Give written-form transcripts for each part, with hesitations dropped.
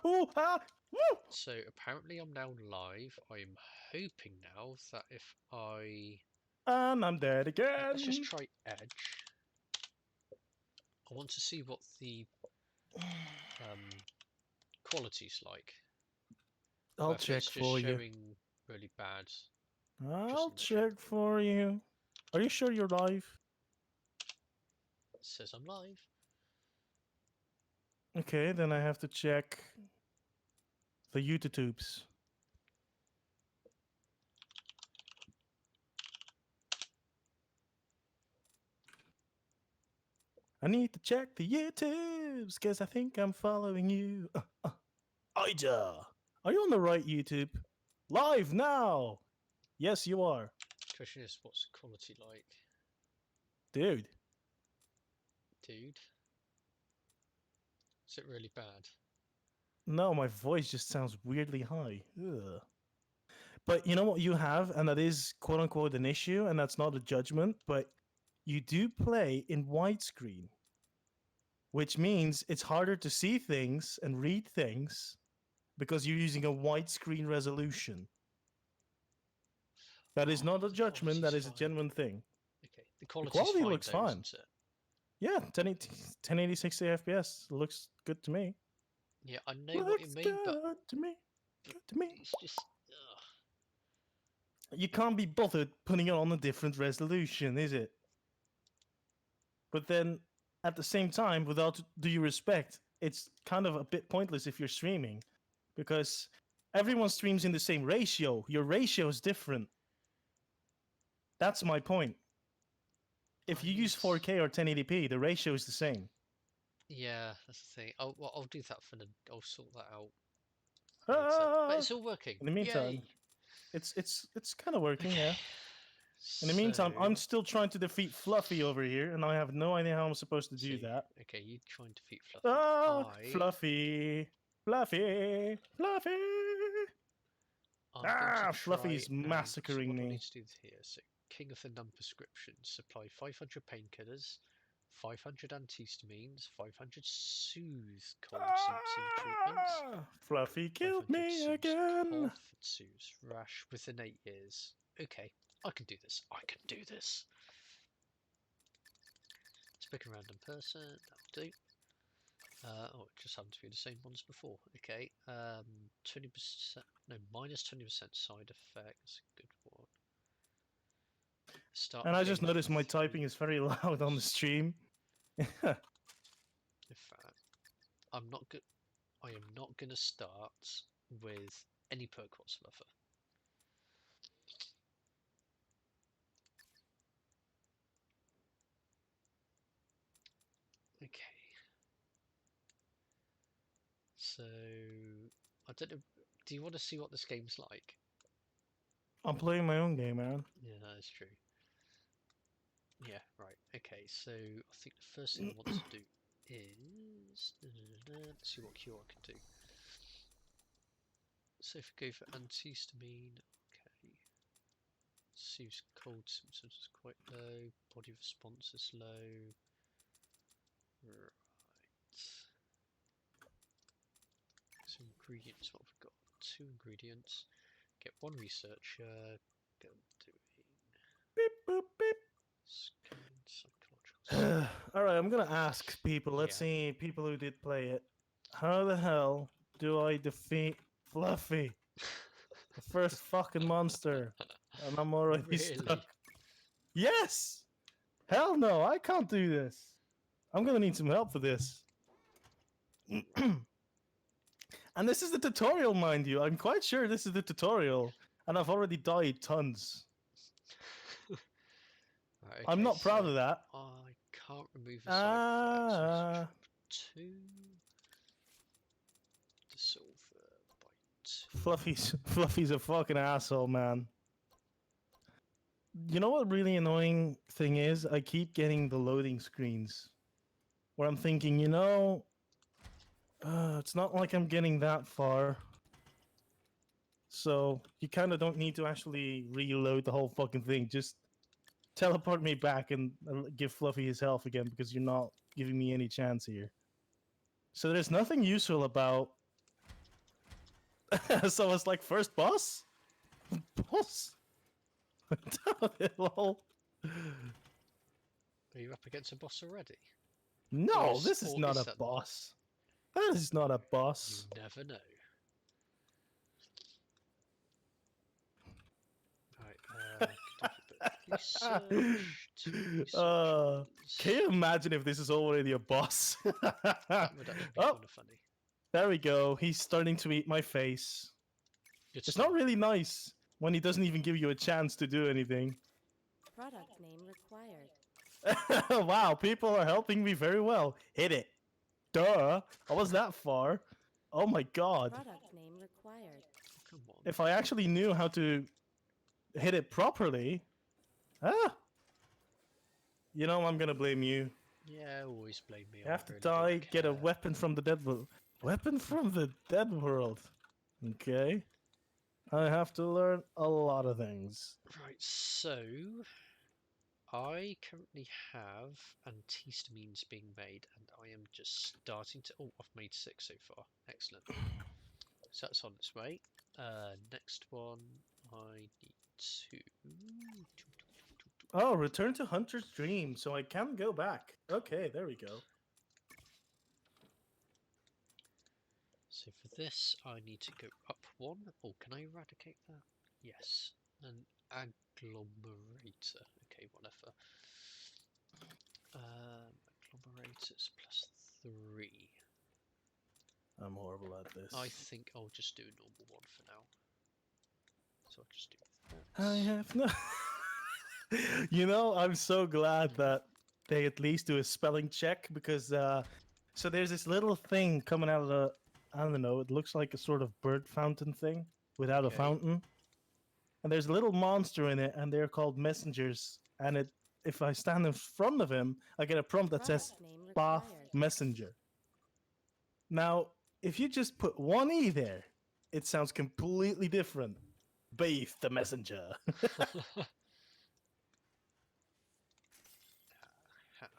Woo! So apparently I'm now live. I'm hoping now that if And I'm dead let's just again. try Edge. I want to see what the quality's like. I'll But if it's check just for you. showing really bad, just I'll in check general. for you. Are you sure you're live? It says I'm live. Okay, then I have to check the YouTubes. I need to check the YouTubes because I think I'm following you. Ija, are you on the right YouTube? Live now! Yes, you are. Question is, what's the quality like, Dude. dude? Is it really bad? No, my voice just sounds weirdly high. Ugh. But you know what you have, and that is quote unquote an issue, and that's not a judgment, but you do play in widescreen, which means it's harder to see things and read things because you're using a widescreen resolution. That is not a The judgment, that quality's is a fine. genuine thing. Okay, the The quality's quality fine looks though, fine. isn't it? Yeah, 1080 60 FPS looks good to me. Yeah, I know what you Looks mean, but good to me. Good to me. it's just. You can't be bothered putting it on a different resolution, is it? But then, at the same time, without due respect, it's kind of a bit pointless if you're streaming, because everyone streams in the same ratio. Your ratio is different. That's my point. If I you use need. 4K or 1080p, the ratio is the same. Yeah, that's the thing. I'll do that for the. I'll sort that out later. But Ah! it's all working. In the meantime, Yay! it's kind of working, Okay. yeah. In the meantime, I'm So still trying to defeat Fluffy over here, and I have no idea how I'm supposed to do that. okay, you try and defeat Fluffy. Ah, Fluffy, Fluffy, Fluffy. I'm going to Ah, try Fluffy's and so massacring what do I need me. to do here? So King of the Numb prescriptions. Supply 500 painkillers, 500 antihistamines, 500 soothe cold symptom treatments, Ah, Fluffy killed 500 me soothes again. cough, soothes rash within 8 years. Okay, I can do this. I can do this. Let's pick a random person. That'll do. Oh, it just happened to be the same ones before. Okay. 20%. No, minus 20% side effects. Good one. Start And the I just game for noticed my 3 typing is very loud on the hours. stream. In fact, I'm not good. I am not going to start with any perk whatsoever. Okay. So I don't know. Do you want to see what this game's like? I'm playing my own game, man. Yeah, that is true. Yeah, right. Okay, so I think the first thing I want to do is let's see what cure I can do. So if we go for antihistamine, okay. Soothes cold symptoms is quite low. Body response is low. Right. So ingredients, what have we got? 2 ingredients. Get 1 researcher. Go doing Beep, boop, beep. scanning psychological. Alright, I'm gonna ask people. Let's Yeah. see, people who did play it. How the hell do I defeat Fluffy? The first fucking monster. And I'm already Really? stuck. Yes! Hell no, I can't do this. I'm gonna need some help for this. And this is the tutorial, mind you. I'm quite sure this is the tutorial. And I've already died tons. Right, okay, I'm not proud so of that. I can't remove the side effects. Let's drop 2. Dissolve by 2. Fluffy's a fucking asshole, man. You know what really annoying thing is? I keep getting the loading screens where I'm thinking, it's not like I'm getting that far. So you kind of don't need to actually reload the whole fucking thing. Just teleport me back and give Fluffy his health again because you're not giving me any chance here. So there's nothing useful about So it's like first boss? Boss? Lol. Are you up against a boss already? No, this is not a that not? boss. That is not a You boss. never know. Right, could do with a bit of research to research uh, can these. you imagine if this is already a boss? That would actually be Oh, kind of funny. there we go. He's starting to eat my face. Good It's not start. really nice when he doesn't even give you a chance to do anything. Product name required. Wow, people are helping me very well. Hit it. Duh. I was that far. Oh my god. Product name required. Oh, come on. If I actually knew how to hit it properly. Ah! You know, I'm gonna blame you. Yeah, always blame me. You I have to really die, don't get a care. weapon from the dead world. Weapon from the dead world. Okay. I have to learn a lot of things. Right, so I currently have antihistamines being made, and I am just starting to. Oh, I've made 6 so far. Excellent. So that's on its way. Next one, I need to. Oh, return to Hunter's Dream, so I can go back. Okay, there we go. So for this, I need to go up 1. Oh, can I eradicate that? Yes. An agglomerator. Okay, whatever. Agglomerators plus 3. I'm horrible at this. I think I'll just do a normal one for now. So I'll just do I that. have no. You know, I'm so glad that they at least do a spelling check because so there's this little thing coming out of the, I don't know, it looks like a sort of bird fountain thing without a Okay. fountain. And there's a little monster in it and they're called messengers, and it, if I stand in front of him, I get a prompt that says Product name Bath required. Messenger. Now, if you just put one E there, it sounds completely different. Bath the Messenger.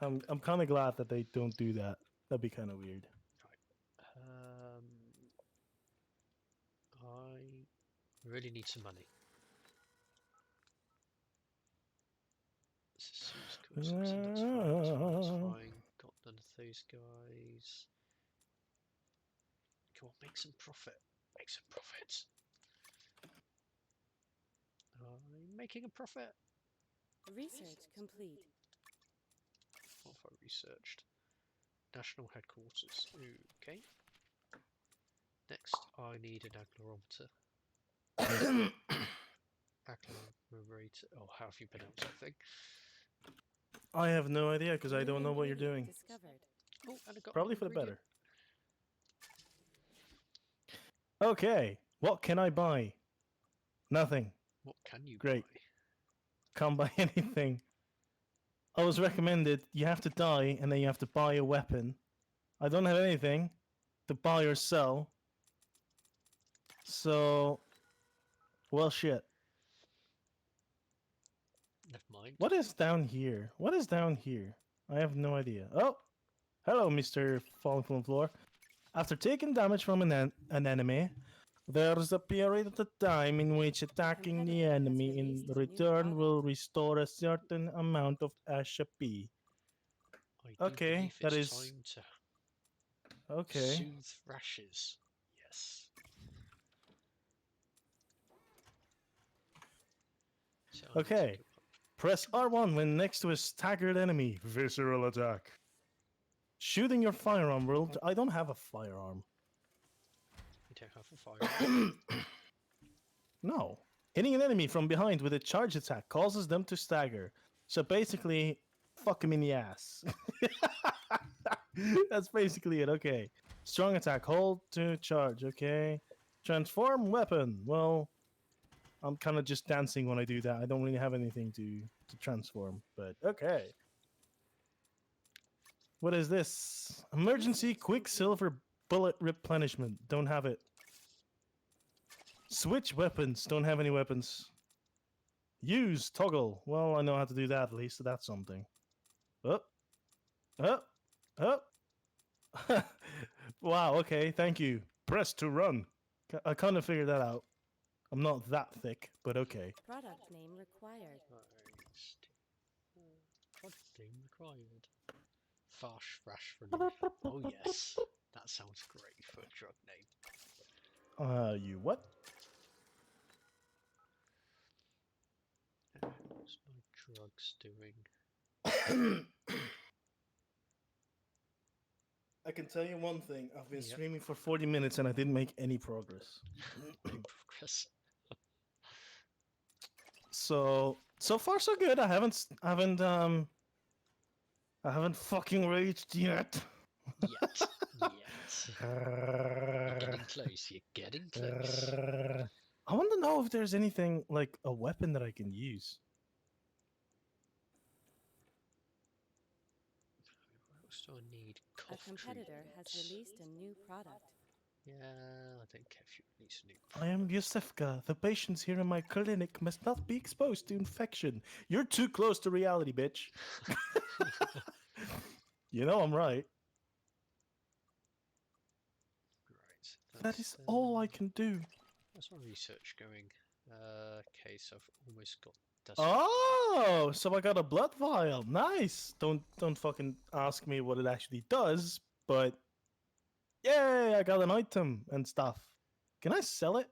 I'm kind of glad that they don't do that. That'd be kind of weird. I really need some money. Systems course, that's fine, that's fine, that's fine, that's fine. Got none of those guys. Come on, make some profit. Make some profits. I'm making a profit. Research complete. What have I researched? National headquarters. Okay. Next, I need an agglomerator. Agglomerator. Oh, how have you pronounced that thing? I have no idea because I don't New know what you're ingredient doing. Discovered. Oh, and I got Probably an for the ingredient. better. Okay, what can I buy? Nothing. What can you Great. buy? Can't buy anything. I was recommended you have to die and then you have to buy a weapon. I don't have anything to buy or sell. So, well, shit. Never mind. What is down here? What is down here? I have no idea. Oh, hello, Mr. Falling from the Floor. After taking damage from an enemy, there's a period of time in which attacking the Competitor has enemy in released a new return product. will restore a certain amount of HP. I do Okay, believe that it's is time to okay. soothe rashes. Yes. So I need to Okay. go up. Press R1 when next to a staggered enemy. Visceral attack. Shooting your firearm will. I don't have a firearm. You don't have a firearm. No. Hitting an enemy from behind with a charge attack causes them to stagger. So basically, fuck him in the ass. That's basically it. Okay. Strong attack. Hold to charge. Okay. Transform weapon. Well, I'm kind of just dancing when I do that. I don't really have anything to transform. But okay. What is this? Emergency Quicksilver bullet replenishment. Don't have it. Switch weapons. Don't have any weapons. Use toggle. Well, I know how to do that at least, so that's something. Up. Up. Up. Wow, okay, thank you. Press to run. I kind of figured that out. I'm not that thick, but okay. Product name required. Product name required. Fash Rash Relief. Oh yes, that sounds great for a drug name. You what? What's my drugs doing? I can tell you one thing. I've been Yep. streaming for 40 minutes and I didn't make any progress. In progress. So far so good. I haven't fucking raged yet. Yet. You're getting close. You're getting close. I want to know if there's anything like a weapon that I can use. What else do I need? A Cough competitor has treatments. released a new product. Yeah, I don't care if you release a new I am Yosefka. The patients here in my clinic must not be exposed to infection. You're too close to reality, bitch. You know I'm right. Right. That is all I can do. How's my research going? Okay, so I've almost got. Oh, so I got a blood vial. Nice. Don't fucking ask me what it actually does, but yay, I got an item and stuff. Can I sell it?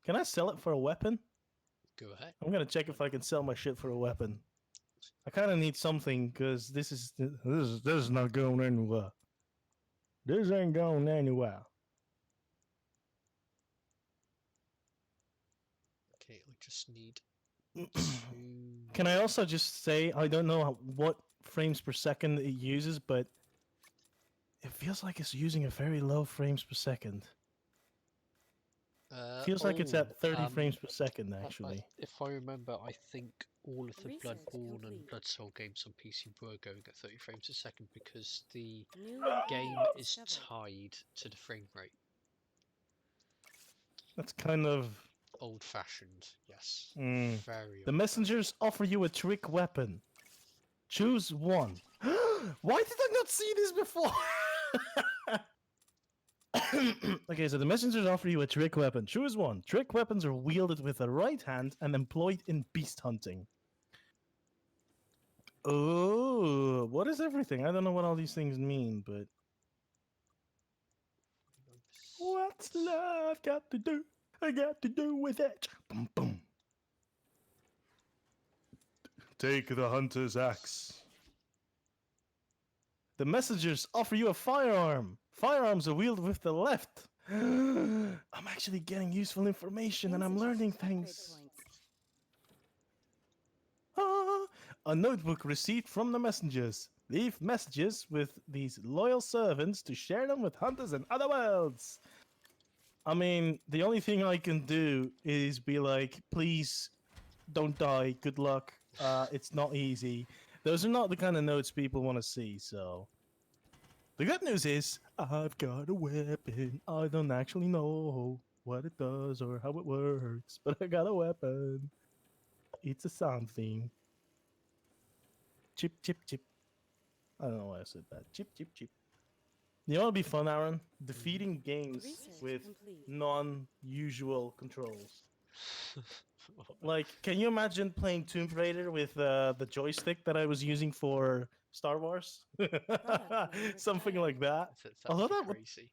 Can I sell it for a weapon? Go ahead. I'm gonna check if I can sell my shit for a weapon. I kind of need something because this is not going anywhere. This ain't going anywhere. Okay, I just need two. Can I also just say I don't know what frames per second it uses, but it feels like it's using a very low frames per second. Feels like it's at 30 frames per second, actually. If I remember, I think all of the Research Bloodborne and complete. Blood Soul games on PC were going at 30 frames a second because the New game ingredient is discovered. tied to the frame rate. That's kind of... Old-fashioned, yes. Mm. Very The messengers offer you a trick weapon. Choose one. Why did I not see this before? Okay, so the messengers offer you a trick weapon. Choose one. Trick weapons are wielded with the right hand and employed in beast hunting. Oh, what is everything? I don't know what all these things mean, but... What's love got to do? I got to do with it. Boom, boom. Take the hunter's axe. The messengers offer you a firearm. Firearms are wielded with the left. I'm actually getting useful information and I'm learning Insufficient upgrade things. points. A notebook received from the messengers. Leave messages with these loyal servants to share them with hunters in other worlds. I mean, the only thing I can do is be like, please don't die. Good luck. It's not easy. Those are not the kind of notes people want to see, so... The good news is, I've got a weapon. I don't actually know what it does or how it works, but I got a weapon. It's a something. Chip, chip, chip. I don't know why I said that. Chip, chip, chip. You know what would be fun, Aaron? Defeating games Research with complete. non-usual controls. Like, can you imagine playing Tomb Raider with the joystick that I was using for Star Wars? Something like that. Although that would, crazy.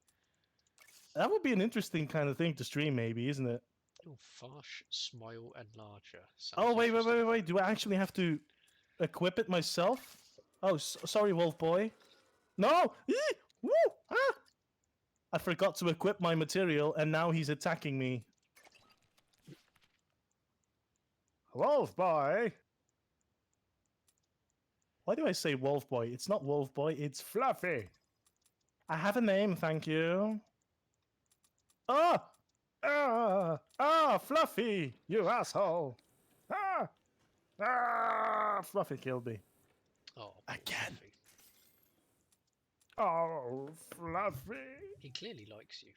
that would be an interesting kind of thing to stream, maybe, isn't it? Oh, Fash, Smile, and Larger. Oh, wait. Interesting. Do I actually have to equip it myself? Oh, sorry, Wolf Boy. No! Eee! Woo! Ah! I forgot to equip my material, and now he's attacking me. Wolf Boy! Why do I say Wolf Boy? It's not Wolf Boy, it's Fluffy. I have a name, thank you. Fluffy, you asshole. Fluffy killed me. Oh, Again. Fluffy. Oh, Fluffy. He clearly likes you.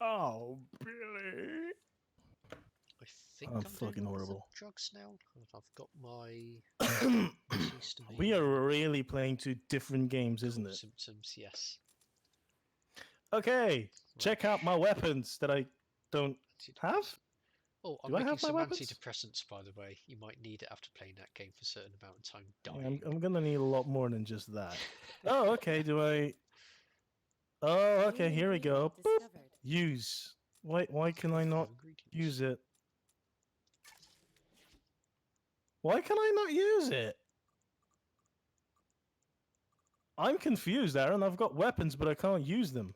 Oh, Billy. I think I'm I'm fucking doing all of the horrible. drugs now. I've got my We are really playing two different games, isn't it? symptoms. Yes. Okay, check out my weapons that I don't have. Antidepressant. Oh, I'm Do I making have my some weapons? antidepressants, by the way. You might need it after playing that game for a certain amount of time. Yeah, Dying. I'm gonna need a lot more than just that. Oh, okay. Do I? Oh, okay. New Here we go. ingredient Boop. discovered. Use. Why can I New not ingredients. use it? Why can I not use it? I'm confused, Aaron. I've got weapons, but I can't use them.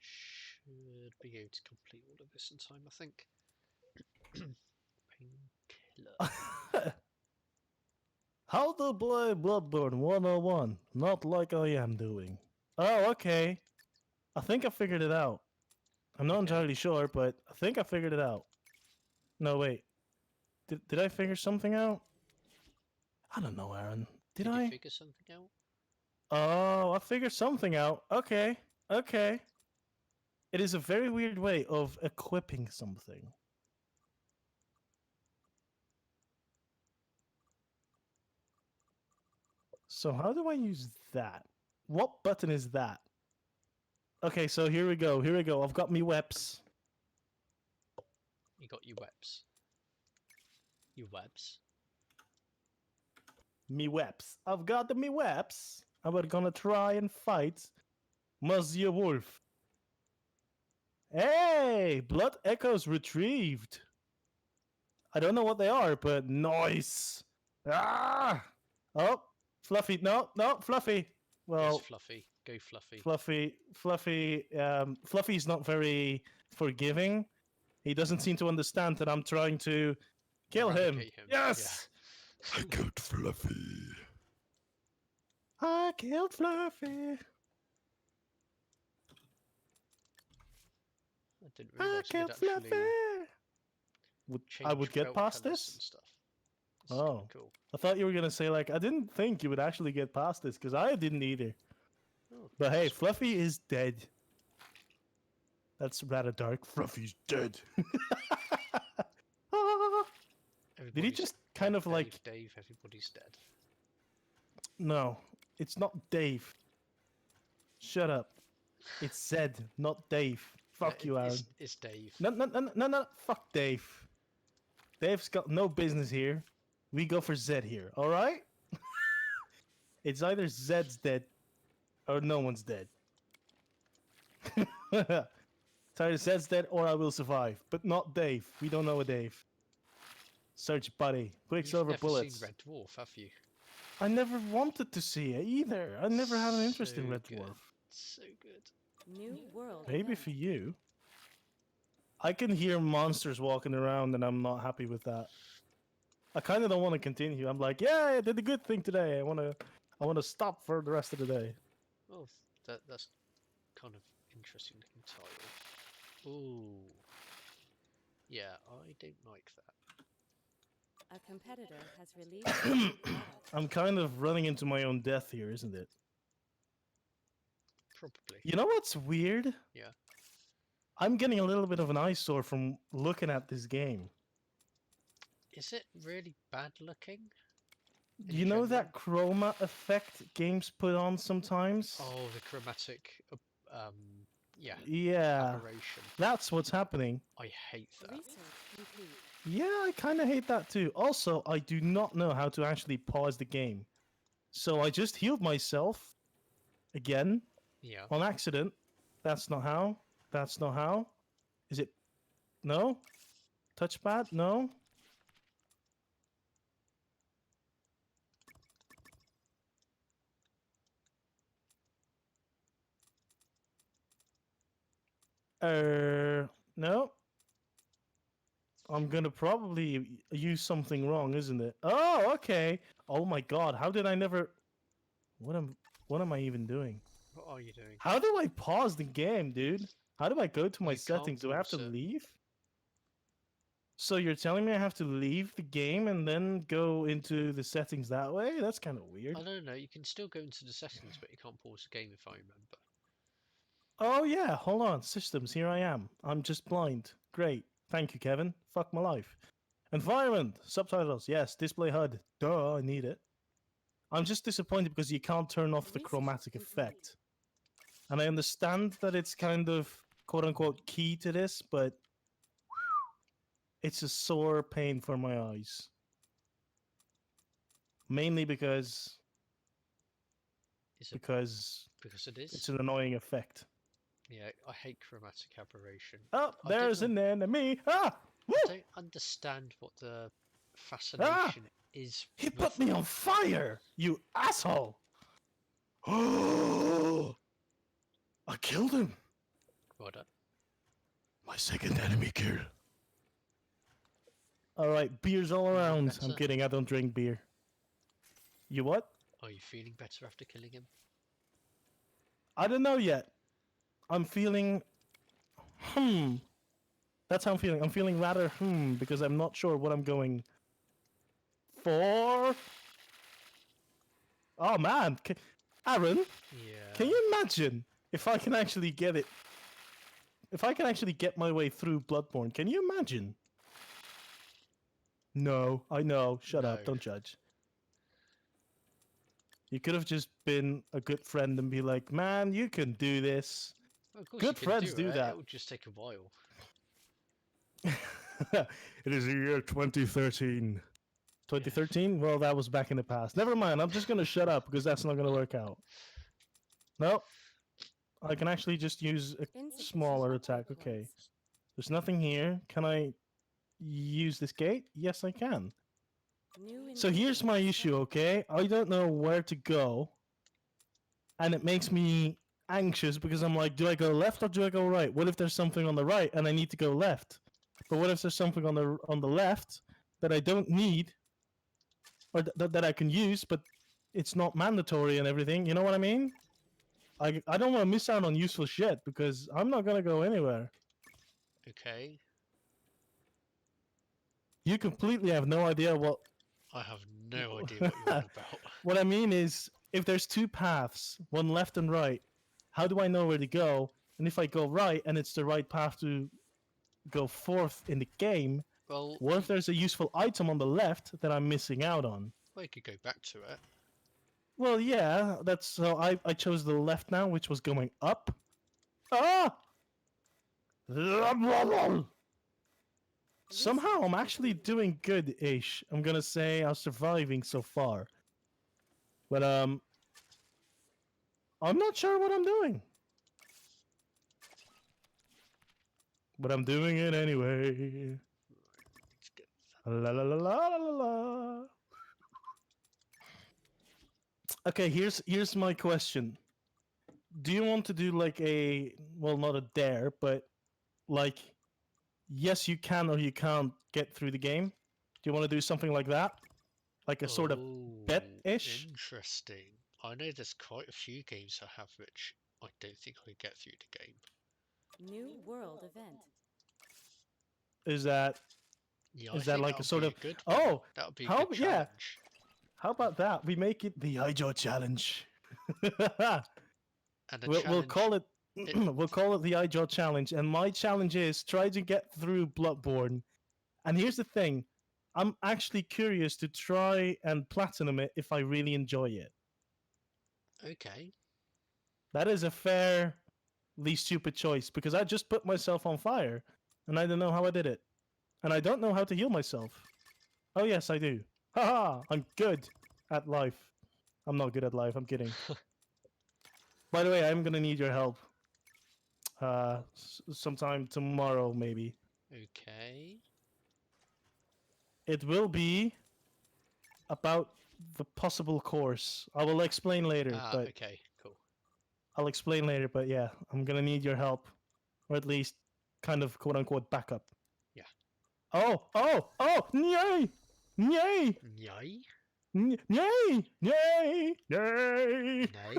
Should be able to complete all of this in time, I think. Painkiller. How to play Bloodborne 101. Not like I am doing. Oh, okay. I think I figured it out. I'm not Okay. entirely sure, but I think I figured it out. No, wait. Did I figure something out? I don't know, Aaron. Did you I? figure something out? Oh, I figured something out. Okay. Okay. It is a very weird way of equipping something. So how do I use that? What button is that? Okay, so here we go. Here we go. I've got me webs. You got your webs. Your webs. Me webs. I've got the me webs. And we're gonna try and fight Monsieur Wolf. Hey! Blood echoes retrieved. I don't know what they are, but nice. Ah! Oh, Fluffy. No, no, Fluffy. Well, Yes, Fluffy. Go Fluffy. Fluffy's not very forgiving. He doesn't seem to understand that I'm trying to kill him. Eradicate him. Yes! Yeah. I killed Fluffy. I killed Fluffy. I didn't I realise you killed could actually Fluffy. I would change get belt past colours this? and stuff. It's kinda Oh. cool. I thought you were gonna say like I didn't think you would actually get past this because I didn't either. Oh, But hey, that's sweet. Fluffy is dead. That's rather dark. Fluffy's dead. Ah. Did he Everybody's just kind dead, of like Dave, everybody's dead. no? It's not Dave. Shut up. It's Zed, not Dave. Fuck you, Aaron. It's Dave. No, no, no, no, no. Fuck Dave. Dave's got no business here. We go for Zed here. All right. It's either Zed's dead or no one's dead. It's either Zed's dead or I will survive, but not Dave. We don't know a Dave. Search buddy. You've Quicksilver never bullets. seen Red Dwarf, have you? I never wanted to see it either. I never had an interest in So Red good. Dwarf. So good. New world. Maybe event. for you. I can hear monsters walking around and I'm not happy with that. I kind of don't want to continue. I'm like, yeah, I did a good thing today. I want to stop for the rest of the day. Oh, that's kind of interesting looking tile. Ooh. Yeah, I don't like that. A competitor has released a new product. I'm kind of running into my own death here, isn't it? Probably. You know what's weird? Yeah. I'm getting a little bit of an eyesore from looking at this game. Is it really bad looking? You know that chroma effect games put on sometimes? Oh, the chromatic, yeah, Yeah, aberration. that's what's happening. I hate that. Research complete. Yeah, I kind of hate that too. Also, I do not know how to actually pause the game. So I just healed myself again Yeah. on accident. That's not how. That's not how. Is it? No? Touchpad? No? No. I'm gonna probably use something wrong, isn't it? Oh, okay. Oh my god, how did I never... What am I even doing? What are you doing? How do I pause the game, dude? How do I go to my You can't settings? Do I have to pause it. leave? So you're telling me I have to leave the game and then go into the settings that way? That's kind of weird. I don't know. You can still go into the settings, but you can't pause the game if I remember. Oh yeah, hold on. Systems, here I am. I'm just blind. Great. Thank you, Kevin. Fuck my life. Environment, subtitles, yes. Display HUD, duh, I need it. I'm just disappointed because you can't turn off the Research chromatic complete. effect. And I understand that it's kind of quote unquote key to this, but it's a sore pain for my eyes. Mainly because Is it because it it's is? an annoying effect. Yeah, I hate chromatic aberration. Oh, I don't there's know. an enemy. Ah! Woo! I don't understand what the Ah! fascination is He with. put me on fire! You asshole! Oh! I killed him! Well done. My second enemy kill. Alright, beers all Feeling around. I'm better? kidding, I don't drink beer. You what? Are you feeling better after killing him? I don't know yet. I'm feeling. That's how I'm feeling. I'm feeling rather because I'm not sure what I'm going for. Oh man, Aaron, Yeah. can you imagine if I can actually get it? If I can actually get my way through Bloodborne, can you imagine? No, I know. Shut up. No. Don't judge. You could have just been a good friend and be like, man, you can do this. Well, of course Good you can friends do do it. that. It will just take a while. It is the year 2013. 2013? Well, that was back in the past. Never mind. I'm just going to shut up because that's not going to work out. No. I can actually just use a Insufficient smaller attack. points. Okay. There's nothing here. Can I use this gate? Yes, I can. New So here's my ingredients issue, found. okay? I don't know where to go. And it makes me anxious because I'm like, do I go left or do I go right? What if there's something on the right and I need to go left? But what if there's something on the left that I don't need or that I can use, but it's not mandatory and everything? You know what I mean? I don't want to miss out on useful shit because I'm not gonna go anywhere. Okay. You completely have no idea what. I have no idea what you're on about. What I mean is, if there's two paths, one left and right, how do I know where to go? And if I go right and it's the right path to go forth in the game, Well, what if there's a useful item on the left that I'm missing out on? you could go back to it. Well, yeah, that's so I chose the left now, which was going up. Ah! Somehow I'm actually doing good-ish. I'm gonna say I'm surviving so far. But I'm not sure what I'm doing. But I'm doing it anyway. Let's get La la la la la la. Okay, here's my question. Do you want to do like a, well, not a dare, but like, yes you can or you can't get through the game? Do you want to do something like that? Like a sort of bet-ish? Interesting. I know there's quite a few games I have which I don't think I get through the game. New world event. Is that Yeah, Is I that think like a that sort would of- be a good Oh, one. That would be a how- good yeah. challenge. how about that? We make it the iJaw challenge. And a we'll challenge. call it it- we'll call it the iJaw challenge. And my challenge is try to get through Bloodborne. And here's the thing. I'm actually curious to try and platinum it if I really enjoy it. Okay. That is a fairly stupid choice because I just put myself on fire and I don't know how I did it. And I don't know how to heal myself. Oh yes, I do. Haha, I'm good at life. I'm not good at life, I'm kidding. By the way, I'm gonna need your help. Sometime tomorrow, maybe. Okay. It will be about the possible course. I will explain later, but Okay. Cool. I'll explain later, but yeah, I'm gonna need your help. Or at least kind of quote unquote backup. Yeah. Oh! Yay! Yay! Yay. Yay! Yay! Yay! Nay.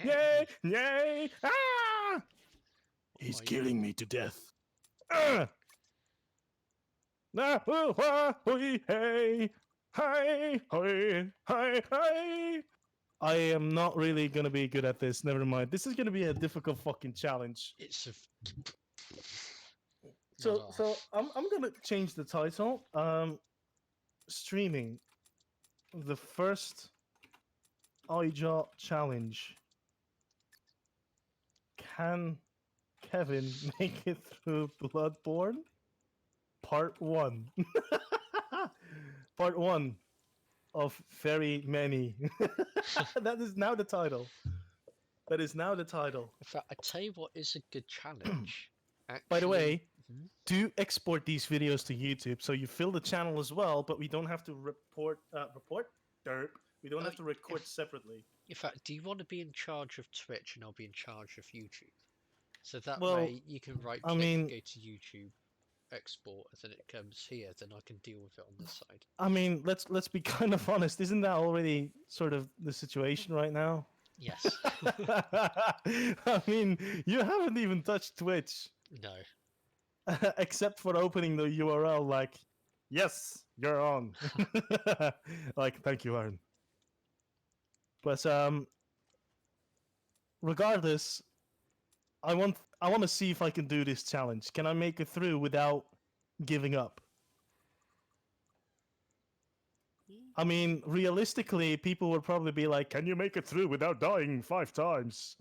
Yay! Yay! Ah! He's Why- killing me to death. Ah! Ah, oh, ah, hoi, hey! Hi! Hoi! Hi! Hi! I am not really gonna be good at this. Never mind. This is gonna be a difficult fucking challenge. It's a. So Not so off. I'm gonna change the title. Streaming the first iJaw challenge. Can Kevin make it through Bloodborne? Part 1. Part 1 of very many. That is now the title. That is now the title. In fact, I tell you what is a good challenge. By the Actually, way, do export these videos to YouTube so you fill the channel as well, but we don't have to report derp. We don't oh, have to record separately. in fact, do you want to be in charge of Twitch and I'll be in charge of YouTube? So that Well, way you can right I click, mean, go to YouTube, export, and then it comes here, then I can deal with it on this side. let's be kind of honest. Isn't that already sort of the situation right now? Yes. I mean, you haven't even touched Twitch No. except for opening the URL. Like, yes, you're on. Like, thank you, Aaron. But regardless, I want to see if I can do this challenge. Can I make it through without giving up? I mean, realistically, people would probably be like, "Can you make it through without dying 5 times?"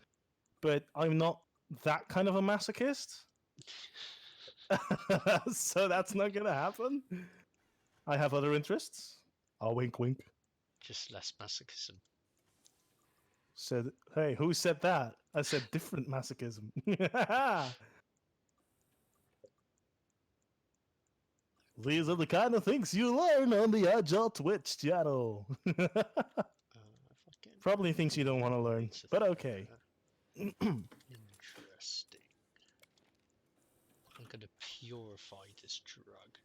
But I'm not that kind of a masochist. So that's not gonna happen. I have other interests. Oh, wink, wink. Just less masochism. Said, hey, who said that? I said different masochism. These are the kind of things you learn on the Agile Twitch channel. If I get Probably things you don't want to learn, to but okay. there. Interesting. I'm going to purify this drug.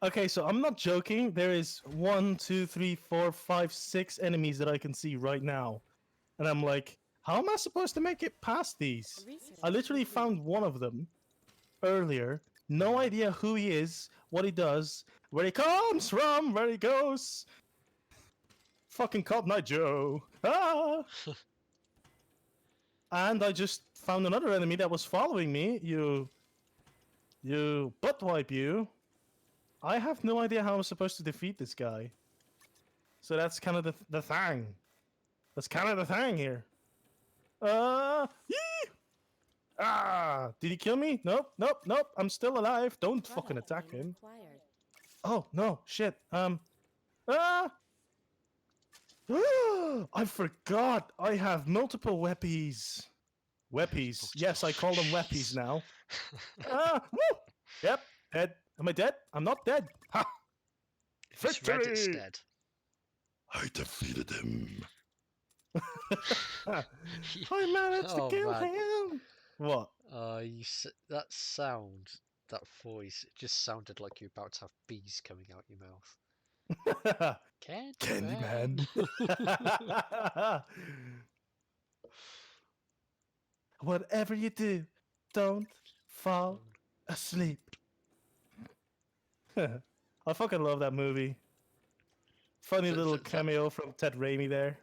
Okay, so I'm not joking. There is 1, 2, 3, 4, 5, 6 enemies that I can see right now. And I'm like, how am I supposed to make it past these? Research I literally complete. found one of them earlier. No idea who he is, what he does, where he comes from, where he goes. Fucking Cotton Eye Joe. Ah! And I just found another enemy that was following me. You butt wipe you. I have no idea how I'm supposed to defeat this guy. So that's kind of the thing. That's kind of the thing here. Yee! Ah! Did he kill me? Nope, nope, nope. I'm still alive. Don't fucking Product attack name him. acquired. Oh no, shit. Ah! I forgot. I have multiple weapies. Weapies. Yes, I call them weapies now. Woo! Yep, dead. Am I dead? I'm not dead. Ha! If it's red, it's Victory! dead. I defeated him. I managed to Oh, kill man. him. What? That sound, that voice, it just sounded like you're about to have bees coming out your mouth. Candyman. Whatever you do, don't fall asleep. I fucking love that movie. Funny little cameo from Ted Raimi there.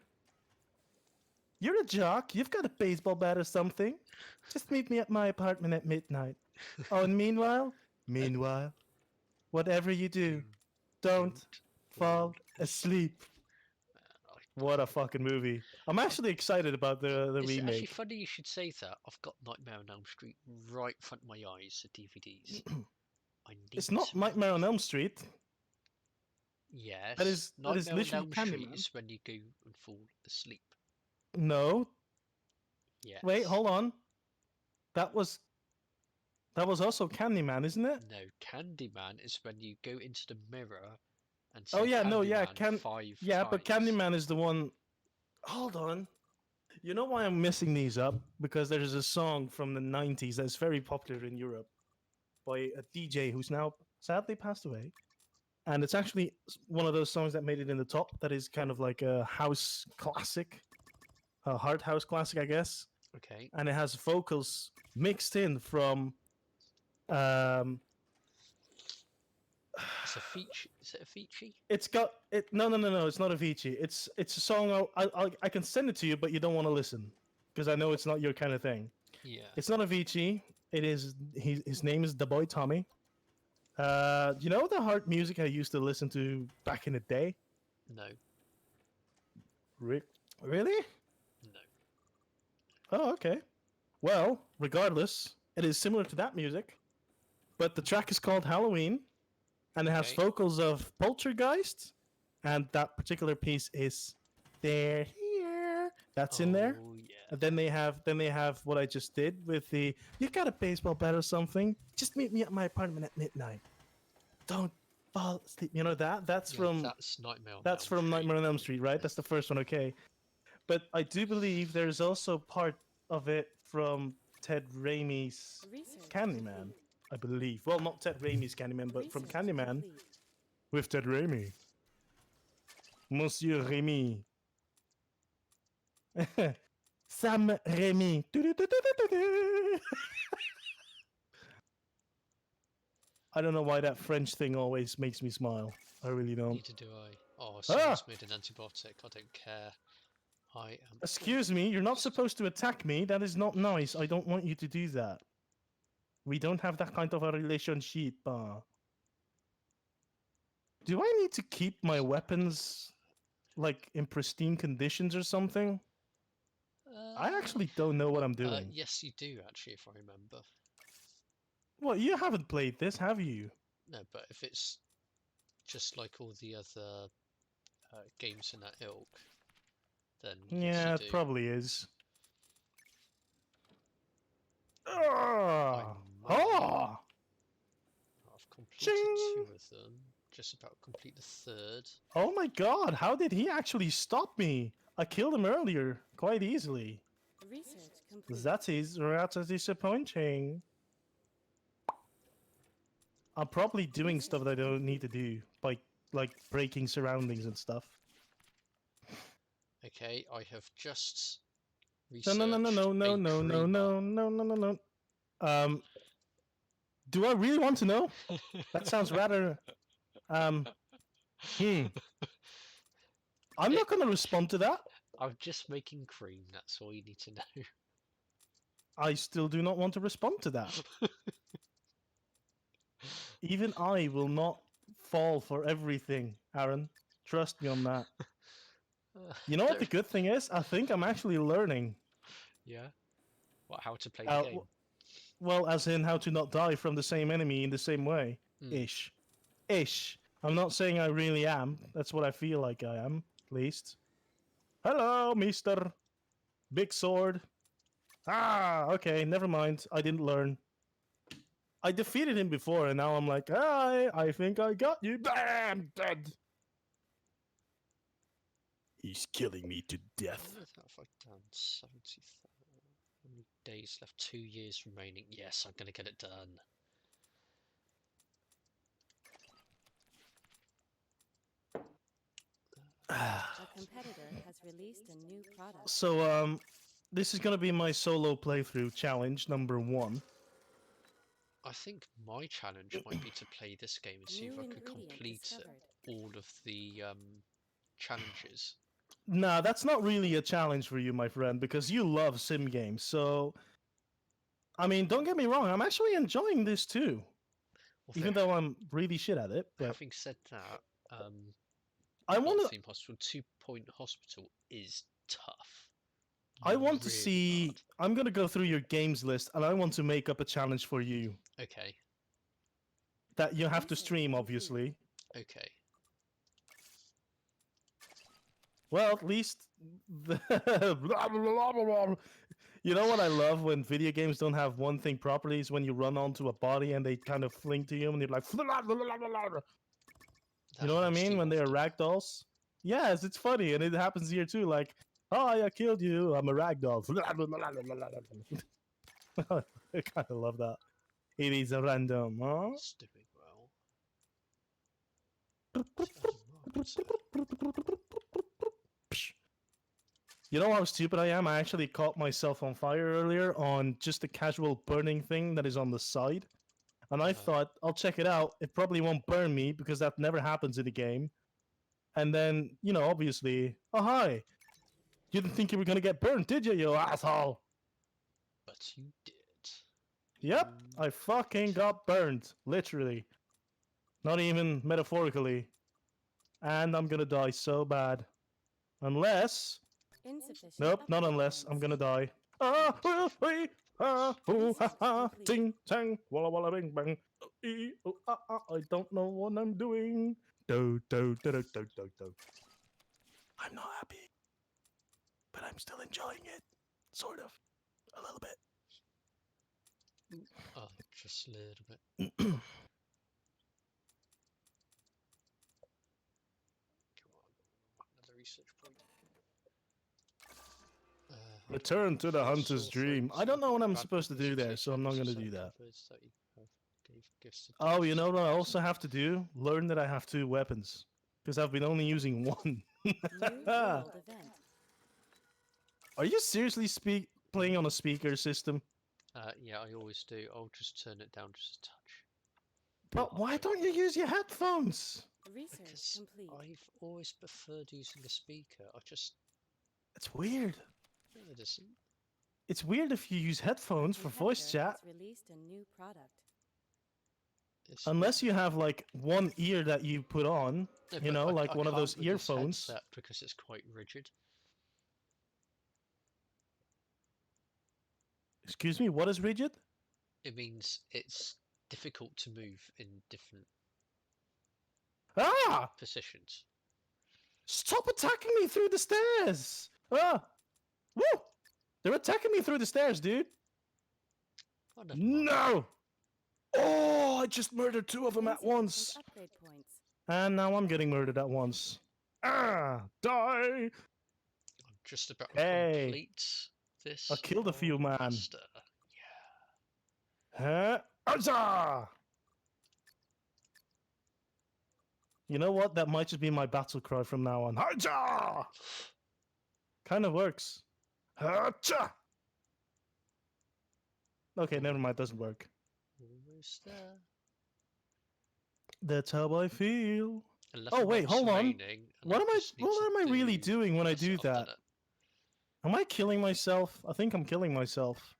You're a jock. You've got a baseball bat or something. Just meet me at my apartment at midnight. Oh, and meanwhile, whatever you do, don't fall asleep. What a fucking movie. I'm actually excited about the It's actually remake. funny you should say that. I've got Nightmare on Elm Street right in front of my eyes, the DVDs. I need It's not to Nightmare watch on Elm Street. Yes. That is Nightmare on literally Elm Street Candyman. is when you go and fall asleep. No. Yes. Wait, hold on. That was also Candyman, isn't it? No, Candyman is when you go into the mirror and Oh say yeah, no, yeah, Candyman 5 yeah, but times. Candyman is the one. Hold on. You know why I'm messing these up? Because there's a song from the 90s that's very popular in Europe by a DJ who's now sadly passed away. And it's actually one of those songs that made it in the top that is kind of like a house classic, a hard house classic, I guess. Okay. And it has vocals mixed in from It's a feature. Is it a feature? It's got it. No. It's not Avicii. It's a song. I can send it to you, but you don't want to listen because I know it's not your kind of thing. Yeah. It's not Avicii. It is. His name is the boy Tommy. You know the hard music I used to listen to back in the day. No. Really? No. Oh, okay. Well, regardless, it is similar to that music, but the track is called Halloween, and it has Okay. vocals of Poltergeist, and that particular piece is "They're Here." That's in there. Oh yeah. And then they have what I just did with the "You got a baseball bat or something? Just meet me at my apartment at midnight. Don't fall asleep." You know that? That's Yeah, from that's Nightmare on that's Elm from Street. Nightmare on Elm Street, right? That's the first one. Okay, but I do believe there's also part of it from Ted Raimi's Research Candyman, complete. I believe. Well, not Ted Raimi's Candyman, but from Research Candyman complete. with Ted Raimi. Monsieur Raimi. Sam Raimi. I don't know why that French thing always makes me smile. I really don't. Neither do I. Oh, someone's made an antibiotic. I don't care. I am. Excuse me, you're not supposed to attack me. That is not nice. I don't want you to do that. We don't have that kind of a relationship. Do I need to keep my weapons like in pristine conditions or something? I actually don't know what I'm doing. Yes, you do actually, if I remember. Well, you haven't played this, have you? No, but if it's just like all the other games in that ilk, then yes, Yeah, you it do. probably is. I Ah! might. Ah! I've completed Ching! 2 of them. Just about to complete the 3rd. Oh my god, how did he actually stop me? I killed him earlier, quite easily. Research complete. That is rather disappointing. I'm probably doing stuff that I don't need to do, like breaking surroundings and stuff. Okay, I have just No, researched no, no, no, no, no, a no, no, creamer. no, no, no, no, no. Do I really want to know? That sounds rather, um, hmm. I'm not going to respond to that. I'm just making cream, that's all you need to know. I still do not want to respond to that. Even I will not fall for everything, Aaron. Trust me on that. You know what the good thing is? I think I'm actually learning. Yeah? What, how to play the game? Well, as in how to not die from the same enemy in the same way. Mm. Ish. Ish. I'm not saying I really am. That's what I feel like I am, at least. Hello, Mr. Big Sword. Ah, okay, never mind. I didn't learn. I defeated him before, and now I'm like, I think I got you. Bam! Dead. He's killing me to death. What have I done? 70,000. How many days left? 2 years remaining. Yes, I'm going to get it done. A competitor has released a new product. So, this is gonna be my solo playthrough challenge number 1. I think my challenge might be to play this game and see if New I could ingredient complete discovered. all of the challenges. Nah, that's not really a challenge for you, my friend, because you love sim games. So, I mean, don't get me wrong, I'm actually enjoying this too. Even though I'm really shit at it, but having said that, I want to. Theme Hospital 2 Point Hospital is tough. I want to Really see. hard. I'm gonna go through your games list, and I want to make up a challenge for you Okay. that you have to stream, obviously. Okay. Well, at least the blah, blah, blah, blah, blah. You know what I love when video games don't have one thing properly is when you run onto a body and they kind of fling to you and you're like, blah, blah, blah, blah, blah, blah. You know what I mean? When they are ragdolls. Yes, it's funny, and it happens here too. Like, oh, I killed you. I'm a ragdoll. I kind of love that. It is a random, huh? It's doing well. You know how stupid I am? I actually caught myself on fire earlier on just a casual burning thing that is on the side. and I thought I'll check it out. It probably won't burn me because that never happens in the game. And then, obviously, oh hi, you didn't think you were gonna get burned, did you, you asshole? But you did. Yep, You I fucking got burned, literally, not even metaphorically, and I'm gonna die so bad, unless. Insufficient Nope, not upgrade unless. I'm points. gonna die. Ah, wee, ah, ooh, ha, Research ha, complete. ting, tang, walla, walla, bing, bang. I don't know what I'm doing. Do, do, do, do, do, do, do. I'm not happy, but I'm still enjoying it. Sort of. A little bit. Oh, just a little bit. Come on, another research point. Return to the hunter's sore dream. throats I don't know what I'm bad supposed to do there, so I'm not gonna do certain that. words that you have gave gifts to Oh, you dogs, know what I dogs. also have to do? Learn that I have 2 weapons. Because I've been only using one. New world event. Are you seriously playing on a speaker system? Yeah, I always do. I'll just turn it down just a touch. But why don't you use your headphones? Research Because complete. I've always preferred using a speaker. It's weird. No, it isn't. It's weird if you use headphones for voice Competitor chat. has released a new product. It's Unless you have like one ear that you put on, no, but like I one of can't those with this earphones. headset because it's quite rigid. Excuse me, what is rigid? It means it's difficult to move in different Ah! positions. Stop attacking me through the stairs! Ah! Woo! They're attacking me through the stairs, dude. Oh, never mind. No! Oh, I just murdered 2 of them at Insufficient once. upgrade points. And now I'm getting murdered at once. Ah! Die! I'm just about to Hey! complete this. I killed a few, man. Master. Huh? Huzzah! You know what? That might just be my battle cry from now on. Huzzah! Kind of works. Huzzah! Okay, never mind. Doesn't work. Almost there. That's how I feel. 11 wait, months hold on. remaining, and What I am I? just need What to am I really do- doing when I That's it, do I've done that? it. Am I killing myself? I think I'm killing myself.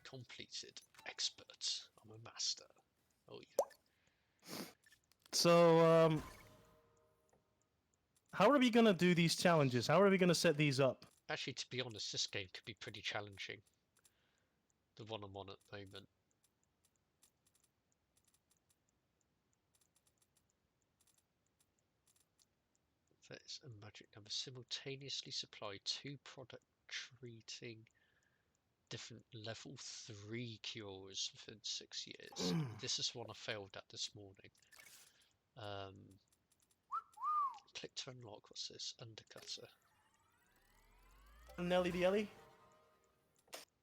Completed. Expert. I'm a master. Oh yeah. So, how are we gonna do these challenges? How are we gonna set these up? Actually, to be honest, this game could be pretty challenging. The one I'm on at the moment. There's a magic number. Simultaneously supply 2 product treating different level 3 cures within 6 years. This is one I failed at this morning. Click to unlock. What's this? Undercutter. Nelly the Ellie?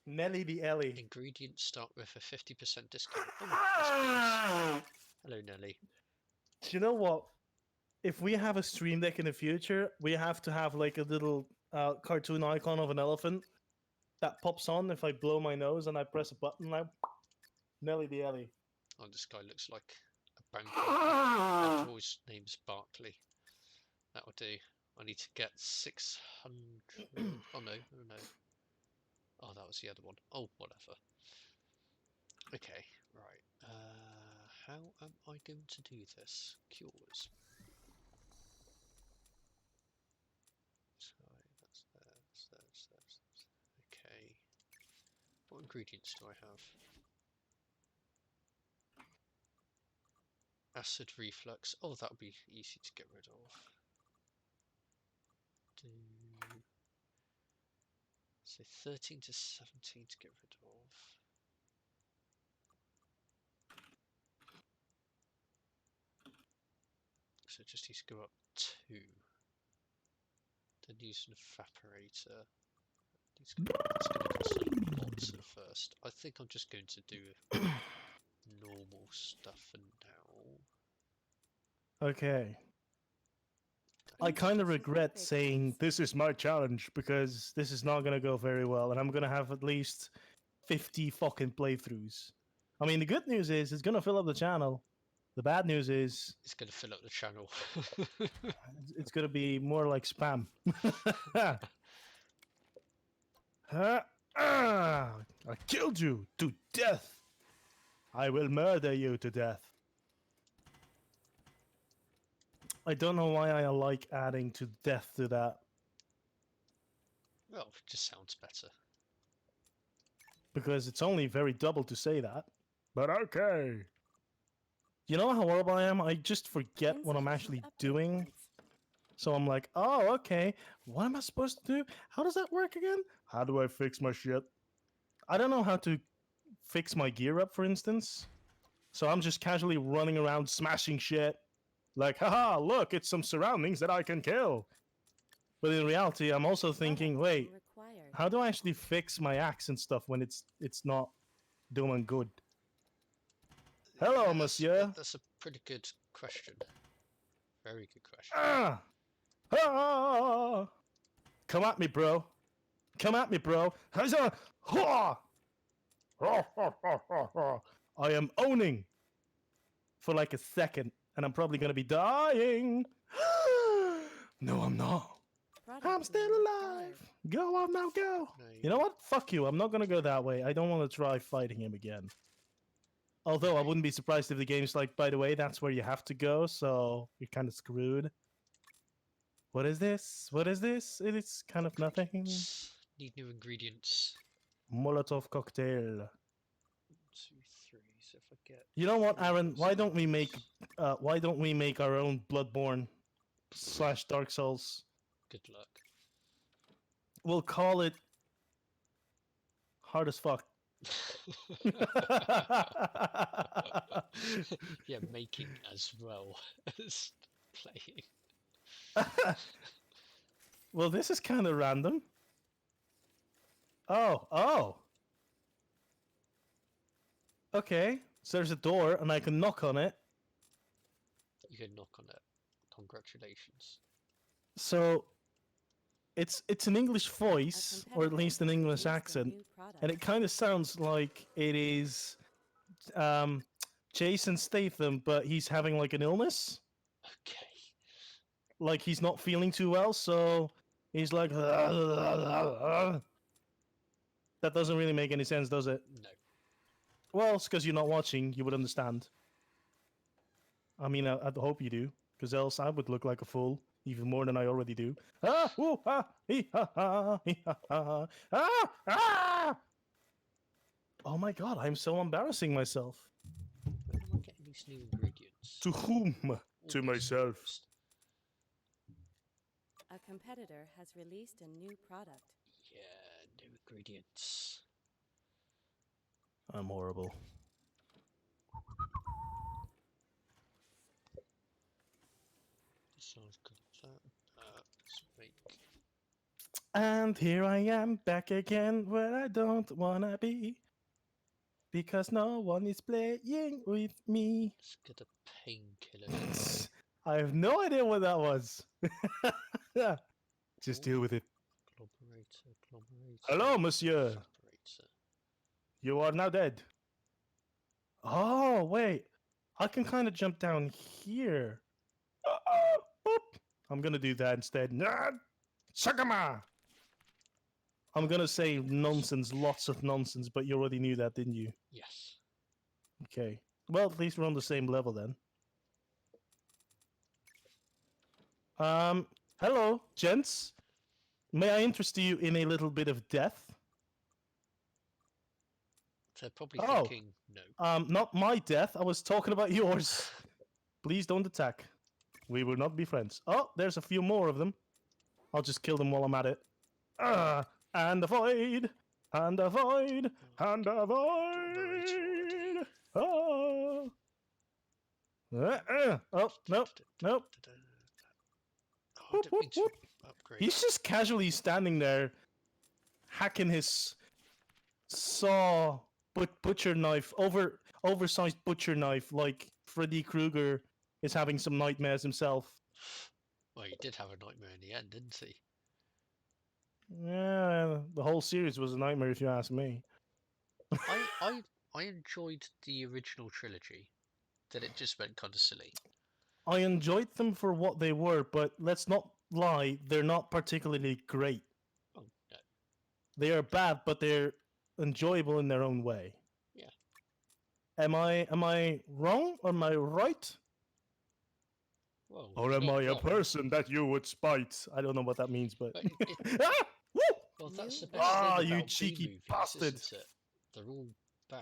Nelly the Ellie. Ingredients start with a 50% discount. Oh, that's nice. Hello, Nelly. Do you know what? If we have a stream deck in the future, we have to have like a little cartoon icon of an elephant that pops on if I blow my nose and I press a button like Nelly the Ellie. Oh, this guy looks like a banker. And his name's Barkley. That will do. I need to get 600. Oh no, oh no. Oh, that was the other one. Oh, whatever. Okay, right. How am I going to do this? Cures. Sorry, that's there, that's there. Okay. What ingredients do I have? Acid reflux. Oh, that would be easy to get rid of. Do say 13 to 17 to get rid of. So just needs to go up 2. Then use an evaporator. It's going to cost a lot at first. I think I'm just going to do normal stuff for now. Okay. I kind of regret saying this is my challenge because this is not going to go very well and I'm going to have at least 50 fucking playthroughs. I mean, the good news is it's gonna fill up the channel. The bad news is It's going to fill up the channel. it's gonna be more like spam. I killed you to death. I will murder you to death. I don't know why I like adding to death to that. Well, it just sounds better. Because it's only very double to say that. But okay. You know how horrible I am? I just forget what I'm actually Insufficient upgrade doing. points. So I'm like, oh, okay. What am I supposed to do? How does that work again? How do I fix my shit? I don't know how to fix my gear up, for instance. So I'm just casually running around smashing shit. Like, haha, look, it's some surroundings that I can kill. But in reality, I'm also thinking, Product wait, required. how do I actually fix my axe and stuff when it's not doing good? Hello, Yeah, monsieur. that's a pretty good question. Very good question. Ah! Ah! Come at me, bro. Come at me, bro. Huzzah! Ha! Ha, ha, ha, ha, ha. I am owning for like a second, and I'm probably gonna be dying. No, I'm not. Product I'm still being alive. required. Go on now, go. No, You know what? Fuck you. I'm not gonna go that way. I don't want to try fighting him again. Although I Okay. wouldn't be surprised if the game's like, by the way, that's where you have to go, so you're kind of screwed. What is this? What is this? It is kind of nothing. Need new ingredients. Molotov cocktail. 1, 2, 3. So if I get. You know what, 3 Aaron? of those. Why don't we make our own Bloodborne / Dark Souls? Good luck. We'll call it hard as fuck. Yeah, making as well as playing. Well, this is kind of random. Oh. Okay, so there's a door, and I can knock on it. You can knock on it. Congratulations. So it's an English A voice, or at competitor least an has English released a accent, new product. and it kind of sounds like it is Jason Statham, but he's having like an illness, Okay. like he's not feeling too well, so he's like. That doesn't really make any sense, does it? No. Well, it's because you're not watching. You would understand. I mean, I hope you do, because else I would look like a fool even more than I already do. Ah, ooh, ah, hee, ha, ha, hee, ha, ha. Ah, ah! Oh my god, I'm so embarrassing myself. Where am I getting these new ingredients? To whom? To Always myself. confused. A competitor has released a new product. Yeah, new ingredients. I'm horrible. Sounds good. Let's make. And here I am back again where I don't wanna be. Because no one is playing with me. Let's get a painkiller going. I have no idea what that was. Just deal with it. Agglomerator. Hello, monsieur. Separator. You are now dead. Oh, wait. I can kind of jump down here. Boop. I'm going to do that instead. Sakama! I'm going to say nonsense, lots of nonsense, but you already knew that, didn't you? Yes. Okay. Well, at least we're on the same level then. Hello, gents. May I interest you in a little bit of death? They're probably Oh. thinking no. Not my death. I was talking about yours. Please don't attack. We will not be friends. Oh, there's a few more of them. I'll just kill them while I'm at it. And avoid, and avoid, and avoid. Oh, oh, nope, nope. Oh, I Whoop, didn't whoop, mean to whoop. upgrade. He's just casually standing there, hacking his saw butcher knife, oversized butcher knife, like Freddy Krueger is having some nightmares himself. Well, he did have a nightmare in the end, didn't he? Yeah, the whole series was a nightmare if you ask me. I I enjoyed the original trilogy. Then it just went kind of silly. I enjoyed them for what they were, but let's not lie, they're not particularly great. Oh no, They are bad, but they're enjoyable in their own way. Yeah. Am I wrong or am I right? well, Or you're am not I a wrong. person that you would spite? I don't know what that means, but But ah! Woo! well, that's the New best thing Ah, about you B cheeky movies, bastard! isn't it? They're all bad,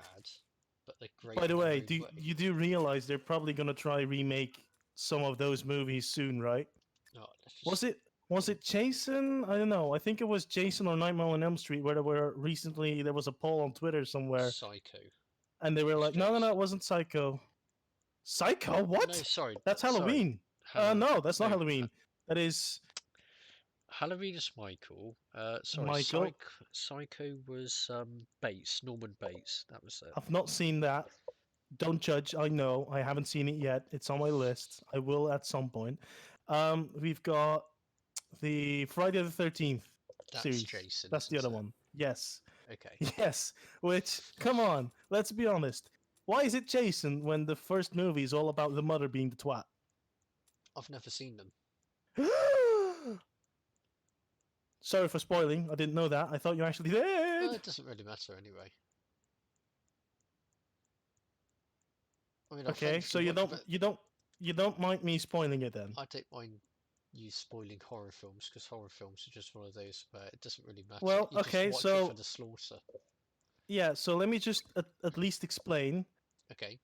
but they're great By the in their way, own do way. you do realize they're probably gonna try remake some of those movies soon, right? Oh, let's just Was it Jason? I don't know. I think it was Jason or Nightmare on Elm Street where there was a poll on Twitter somewhere, Psycho. and they were like, no, no, no, Jason. it wasn't Psycho. Psycho? No, What? sorry, That's sorry. Halloween. No, that's not no, Halloween. That is Halloween is Michael. Sorry, Michael. Psycho was Bates, Norman Bates. That was it. I've not seen that. Don't judge. I know. I haven't seen it yet. It's on my list. I will at some point. We've got the Friday the 13th That's series. Jason. That's the isn't other it? one. Yes. Okay. Yes. Which, come on, let's be honest. Why is it Jason when the first movie is all about the mother being the twat? I've never seen them. Sorry for spoiling. I didn't know that. I thought you actually did. It doesn't really matter anyway. I mean, Okay, so you don't mind me spoiling it then. I don't mind you spoiling horror films because horror films are just one of those where it doesn't really matter. Well, You okay, just watch so it for the slaughter. yeah, so let me just at least explain. Okay.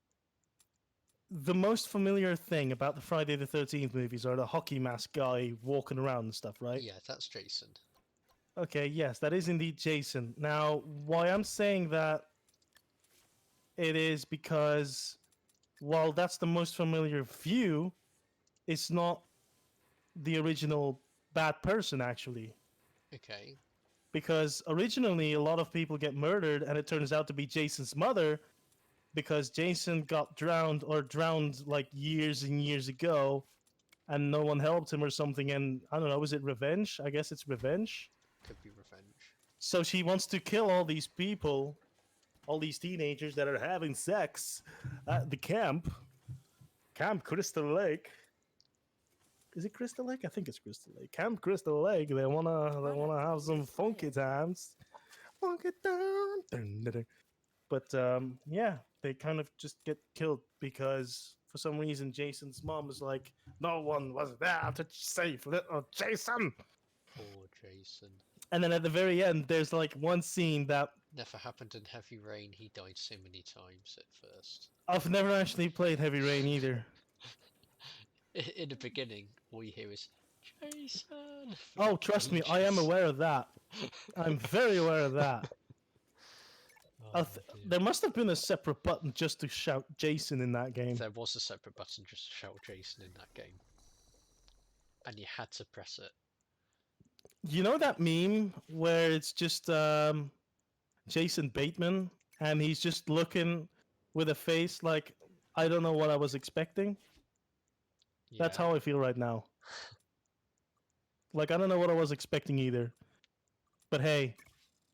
The most familiar thing about the Friday the 13th movies are the hockey mask guy walking around and stuff, right? Yeah, that's Jason. Okay, yes, that is indeed Jason. Now, why I'm saying that it is because while that's the most familiar view, it's not the original bad person actually. Okay. Because originally a lot of people get murdered and it turns out to be Jason's mother because Jason got drowned like years and years ago and no one helped him or something, and I don't know, is it revenge? I guess it's revenge. Could be revenge. So she wants to kill all these people, all these teenagers that are having sex at the Camp Crystal Lake. Is it Crystal Lake? I think it's Crystal Lake. Camp Crystal Lake. They wanna have some funky times. Funky down. Dun, dun, dun. But yeah, they kind of just get killed because for some reason Jason's mom is like, no one was there to save little Jason. Poor Jason. And then at the very end, there's like one scene that Never happened in Heavy Rain. He died so many times at first. I've never actually played Heavy Rain either. In the beginning, all you hear is Jason. Oh, trust me, I am Ages. aware of that. I'm very aware of that. Oh, There must have been a separate button just to shout Jason in that game. There was a separate button just to shout Jason in that game. And you had to press it. You know that meme where it's just Jason Bateman and he's just looking with a face like, I don't know what I was expecting? Yeah. That's how I feel right now. Like, I don't know what I was expecting either. But hey,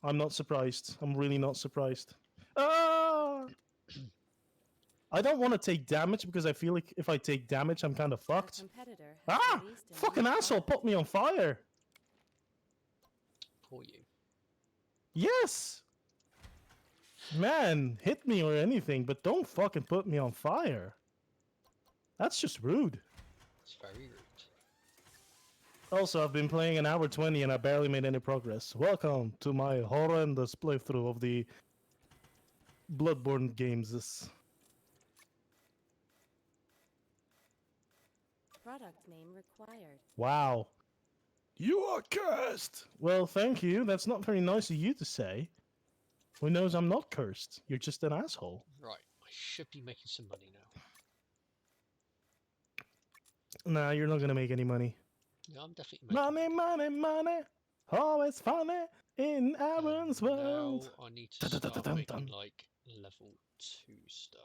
I'm not surprised. I'm really not surprised. Ah! I don't want to take damage because I feel like if I take damage, I'm kind of A fucked. competitor has Ah! released a new Fucking asshole product. put me on fire! Poor you. Yes! Man, hit me or anything, but don't fucking put me on fire. That's just rude. It's very rude. Also, I've been playing an hour 20 and I barely made any progress. Welcome to my horrendous playthrough of the Bloodborne games. Product name required. Wow. You are cursed! Well, thank you. That's not very nice of you to say. Who knows I'm not cursed? You're just an asshole. Right, I should be making some money now. Nah, you're not gonna make any money. Yeah, I'm definitely making Money, money, money. Always funny in Aaron's Now world. I need to start Dun-dun-dun-dun-dun. making like level 2 stuff.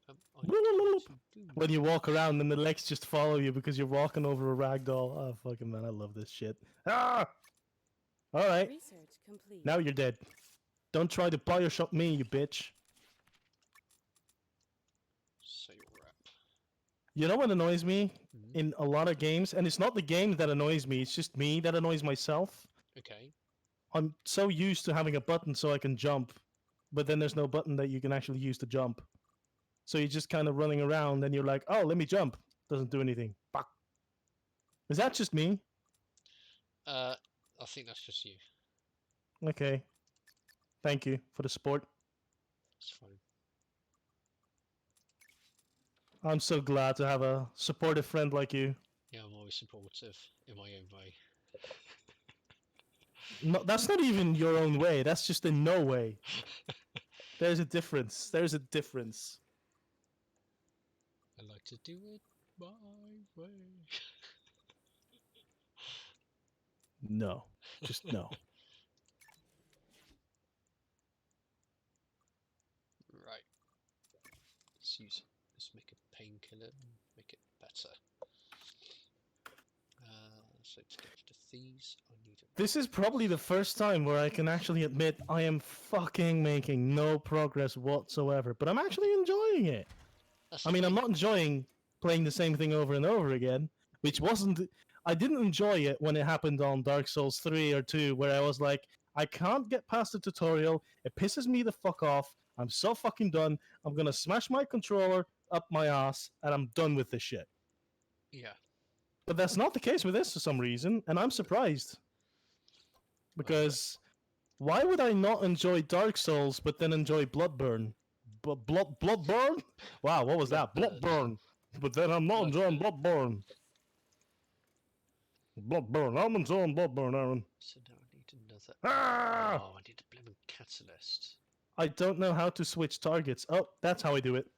How am I going to do When you walk around and the legs just follow you because you're walking over a ragdoll. Oh, fucking man, I love this shit. Ah! All right, Research complete. now you're dead. Don't try to Bioshock me, you bitch. So you're up. You know what annoys me Mhm. in a lot of games? And it's not the game that annoys me, it's just me that annoys myself. Okay. I'm so used to having a button so I can jump, but then there's no button that you can actually use to jump. So you're just kind of running around and you're like, oh, let me jump. Doesn't do anything. Fuck. Is that just me? I think that's just you. Okay. Thank you for the support. It's fine. I'm so glad to have a supportive friend like you. Yeah, I'm always supportive in my own way. No, that's not even your own way. That's just in no way. There's a difference. There's a difference. I like to do it my way. No. Just no. Right. Let's make a painkiller and make it better. So to get to these, I need a... This is probably the first time where I can actually admit I am fucking making no progress whatsoever, but I'm actually enjoying it. That's I the mean, I'm thing. not enjoying playing the same thing over and over again, which wasn't. I didn't enjoy it when it happened on Dark Souls 3 or 2, where I was like, I can't get past the tutorial. It pisses me the fuck off. I'm so fucking done. I'm gonna smash my controller up my ass, and I'm done with this shit. Yeah. But that's not the case with this for some reason, and I'm surprised. Because why would I not enjoy Dark Souls but then enjoy Bloodburn? Bloodburn? Wow, what was that? Bloodburn. Bloodburn. But then I'm not enjoying Bloodburn. Bloodburn. Bloodburn. I'm enjoying Bloodburn, Aaron. So now I need another... Ah! Oh, I need a blooming catalyst. I don't know how to switch targets. Oh, that's how I do it.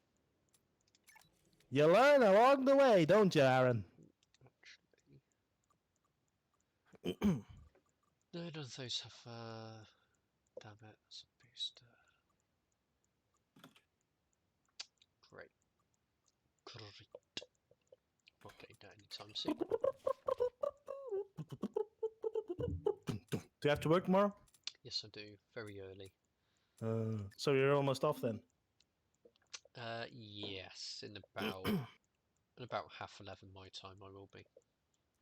You learn along the way, don't you, Aaron? Actually... No, none of those have, damn it, that's a booster. Great. Great. Not getting that anytime soon. Do you have to work tomorrow? Yes, I do. Very early. So you're almost off then. Yes, in about 11:30 my time I will be.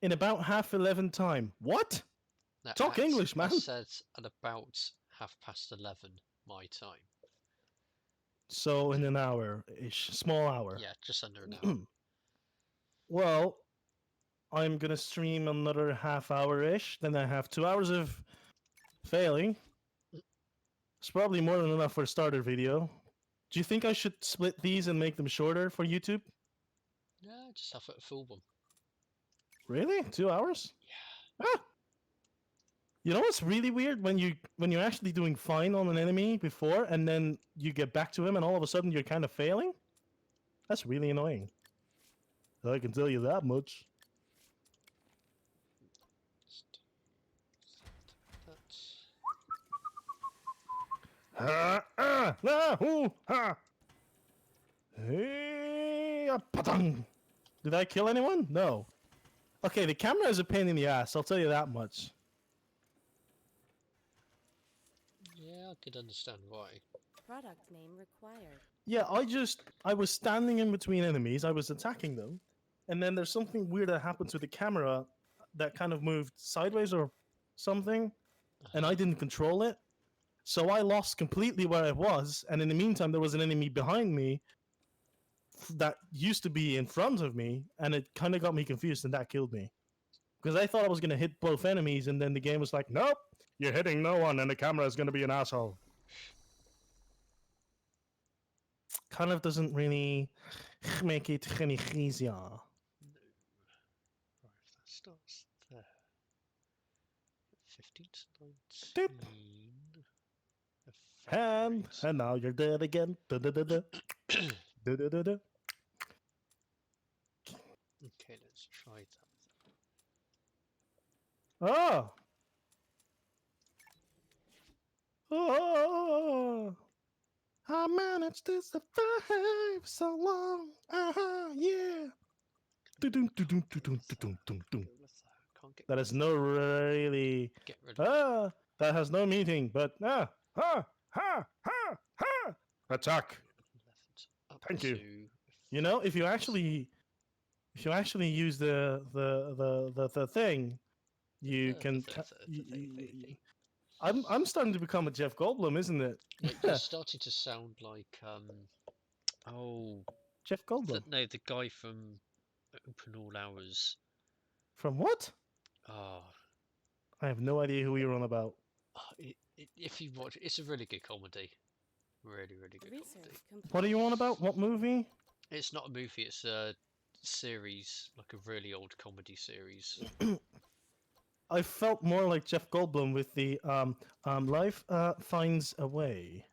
In about 11:30 time. What? No, Talk English, I man. said at about 11:30 my time. So in an hour-ish. Small hour. Yeah, just under an hour. Well, I'm gonna stream another half hour-ish. Then I have 2 hours of failing. It's probably more than enough for a starter video. Do you think I should split these and make them shorter for YouTube? Yeah, just have a full one. Really? 2 hours? Yeah. Ah! You know what's really weird when you're actually doing fine on an enemy before, and then you get back to him, and all of a sudden you're kind of failing. That's really annoying. I can tell you that much. Ha ah ah hoo ha. Hey, patang. Did I kill anyone? No. Okay, the camera is a pain in the ass. I'll tell you that much. Yeah, I could understand why. Product name required. Yeah, I was standing in between enemies. I was attacking them, and then there's something weird that happens with the camera that kind of moved sideways or something, and I didn't control it. So I lost completely where I was, and in the meantime, there was an enemy behind me that used to be in front of me, and it kind of got me confused, and that killed me. Because I thought I was going to hit both enemies, and then the game was like, nope, you're hitting no one, and the camera is going to be an asshole. Kind of doesn't really make it any easier. No. Right, if that starts there. 15 to 19. And now you're dead again. Da-da-da-da. Da-da-da-da. Okay, let's try that. Oh! Oh! I managed to survive so long. Yeah. Can't That has no really Get rid of it. that has no meaning, but attack. Left up Thank you. to You know, if you effectiveness. actually use the thing, you can. I'm starting to become a Jeff Goldblum, isn't it? You're starting to sound like oh Jeff Goldblum. no, the guy from Open All Hours. From what? Oh, I have no idea who you're on about. if you watch, it's a really good comedy. Really, really good Research comedy. complete. What are you on about? What movie? It's not a movie, it's a series, like a really old comedy series. I felt more like Jeff Goldblum with the life finds a way,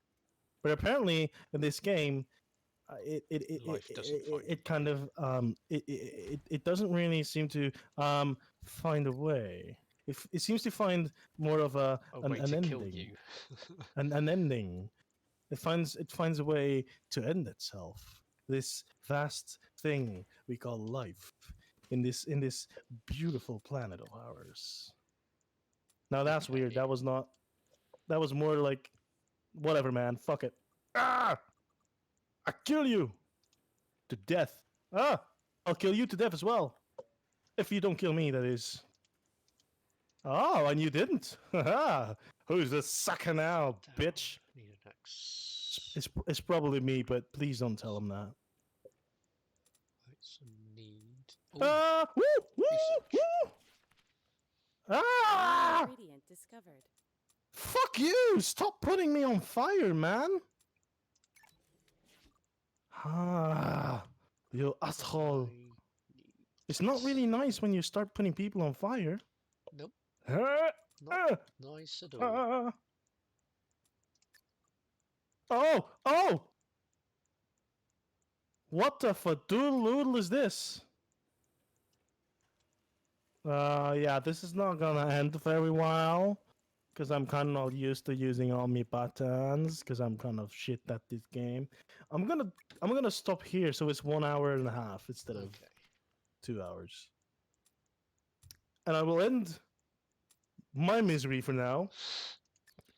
but apparently in this game, Life doesn't find it a kind way. of it doesn't really seem to find a way. It seems to find more of A way an to kill ending, you. an ending. It finds a way to end itself. This vast thing we call life in this beautiful planet of ours. Now that's weird. Okay. That was not. That was more like, whatever, man. Fuck it. Ah! I kill you to death. Ah! I'll kill you to death as well. If you don't kill me, that is. Oh, and you didn't. Haha. Who's the sucker now, Down. bitch? Need an axe. It's probably me, but please don't tell him that. That's a need. Ooh, Ah! Woo! Woo! research. Woo! New Ah! ingredient discovered. Fuck you! Stop putting me on fire, man! Ah, you asshole. It's not really nice when you start putting people on fire. Nope, Ah, not nice at all. ah. Oh! What the fadoodle is this? Yeah, this is not gonna end very well. Because I'm kind of not used to using all my buttons. Because I'm kind of shit at this game. I'm gonna stop here, so it's 1 hour and a half instead of Okay. 2 hours. And I will end my misery for now.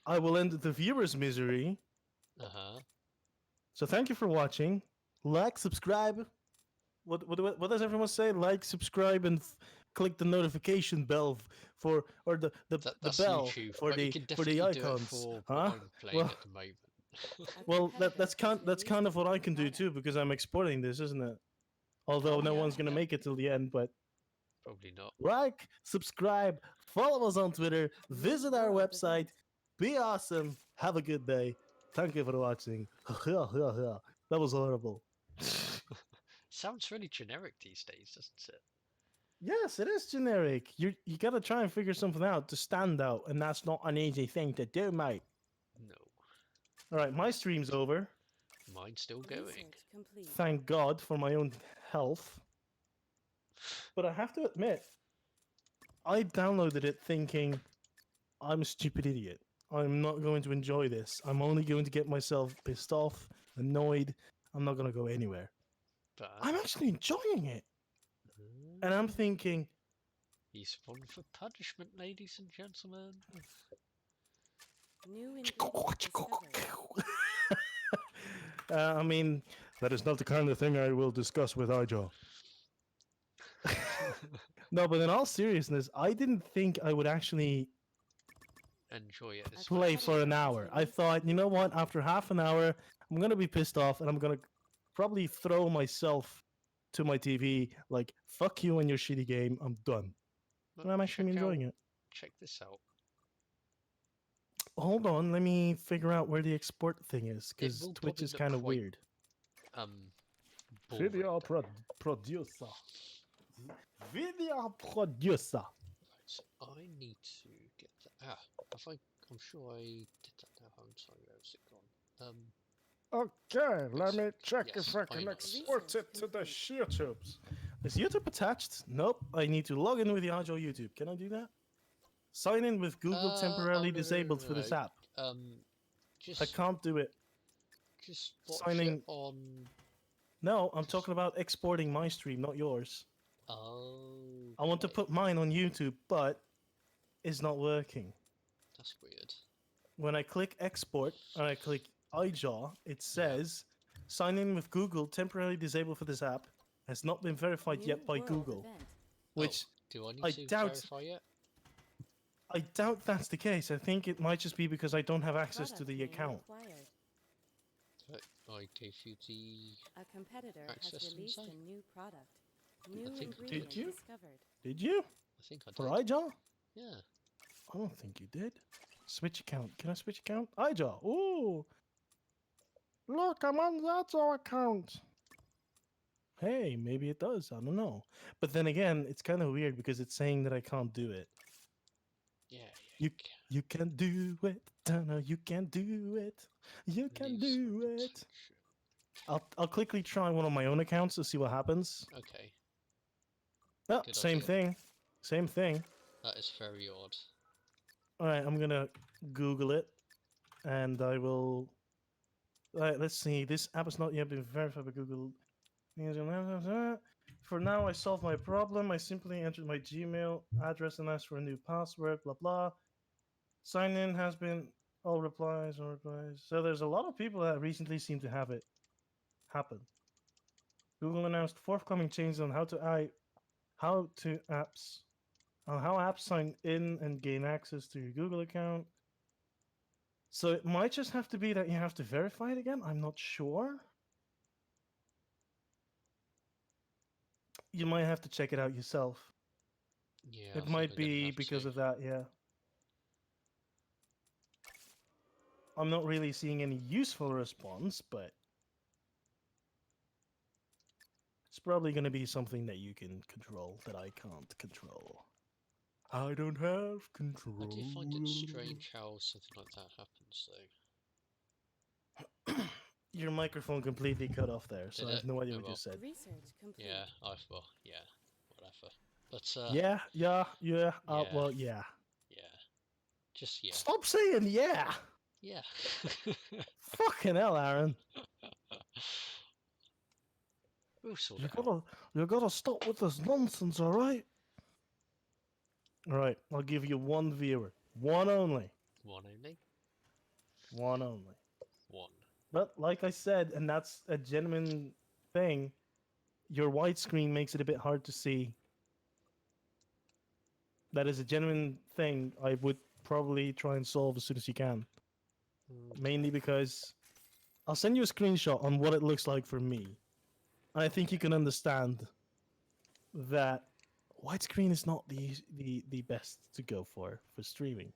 I will end the viewer's misery. Uh-huh. So thank you for watching. Like, subscribe. What does everyone say? Like, subscribe, and click the notification bell for the That's bell YouTube, for but you the can for the definitely do it icons. for Huh? what I'm playing Well, at the moment. well, that's kind of what I can do too, because I'm exporting this, isn't it? Although Oh, no yeah, one's gonna yeah. make it till the end, but Probably not. like, subscribe, follow us on Twitter, visit our website. Be awesome. Have a good day. Thank you for watching. That was horrible. Sounds really generic these days, doesn't it? Yes, it is generic. You gotta try and figure something out to stand out, and that's not an easy thing to do, mate. No. All right, my stream's over. Mine's still going. Research complete. Thank God for my own health. But I have to admit, I downloaded it thinking, I'm a stupid idiot. I'm not going to enjoy this. I'm only going to get myself pissed off, annoyed. I'm not going to go anywhere. But I'm actually enjoying it. And I'm thinking, he's one for punishment, ladies and gentlemen. New ingredient discovered. I mean, that is not the kind of thing I will discuss with Ijo. No, but in all seriousness, I didn't think I would actually Enjoy it as play much. for an hour. I thought, you know what? After half an hour, I'm going to be pissed off and I'm going to probably throw myself to my TV like, fuck you and your shitty game. I'm done. And I'm actually enjoying it. Check this out. Hold on, let me figure out where the export thing is, because will Twitch probably is look kind of quite, weird. Boring, Video though. producer. Video producer. So I need to get that. I'm sure I did that now. I'm sorry, where's it gone? Okay, let me check yes, if I I can know. export it to the YouTubes. Is YouTube attached? Nope. I need to log in with the Agile YouTube. Can I do that? Sign in with Google temporarily disabled for this app. I Just can't do it. watch signing- it on. No, I'm talking about exporting my stream, not yours. Oh. I want to wait, put mine on YouTube, but it's not working. that's weird. When I click export and I click iJaw, it Yeah. says sign in with Google temporarily disabled for this app has not been verified New yet by world Google, event. which Oh, do I need I to doubt verify it? I doubt that's the case. I think it might just be because I don't have access to Product the name account. acquired. But I gave you the. A competitor has Access and released say. a new product. New think I ingredient Did you? discovered. Did you? I think I For did. iJaw? Yeah. I don't think you did. Switch account. Can I switch account? iJaw. Ooh. Look, I'm on the iJaw account. Hey, maybe it does. I don't know. But then again, it's kind of weird because it's saying that I can't do it. Yeah. You you can do it. Donna, you can do it. You can Leaves do my it. protection. I'll quickly try one of my own accounts to see what happens. Okay. Oh, Good same idea. thing. Same thing. That is very odd. All right, I'm gonna Google it, and I will. All right, let's see. This app has not yet been verified by Google. For now, I solved my problem. I simply entered my Gmail address and asked for a new password. Blah blah. Sign in has been all replies, all replies. So there's a lot of people that recently seem to have it happen. Google announced forthcoming changes on how to apps on how apps sign in and gain access to your Google account. So it might just have to be that you have to verify it again. I'm not sure. You might have to check it out yourself. Yeah, I It think might I'm gonna be have because to. of that, yeah. I'm not really seeing any useful response, but it's probably going to be something that you can control that I can't control. I don't have I do find it control. strange how something like that happens, though. Your microphone completely cut off there, so Did I have it? no idea Oh what you well. said. Research complete. Yeah, well, yeah, whatever. But Yeah, yeah, yeah. yeah, Well, yeah. yeah, just yeah, Stop saying yeah. yeah. Fucking hell, Aaron. We'll sort You it out. gotta, you gotta stop with this nonsense, all right? All right, I'll give you one viewer, one only, One only. one only. One. But like I said, and that's a genuine thing. Your widescreen makes it a bit hard to see. That is a genuine thing. I would probably try and solve as soon as you can. Mainly Okay. because I'll send you a screenshot on what it looks like for me. And I think you can understand that widescreen is not the best to go for streaming.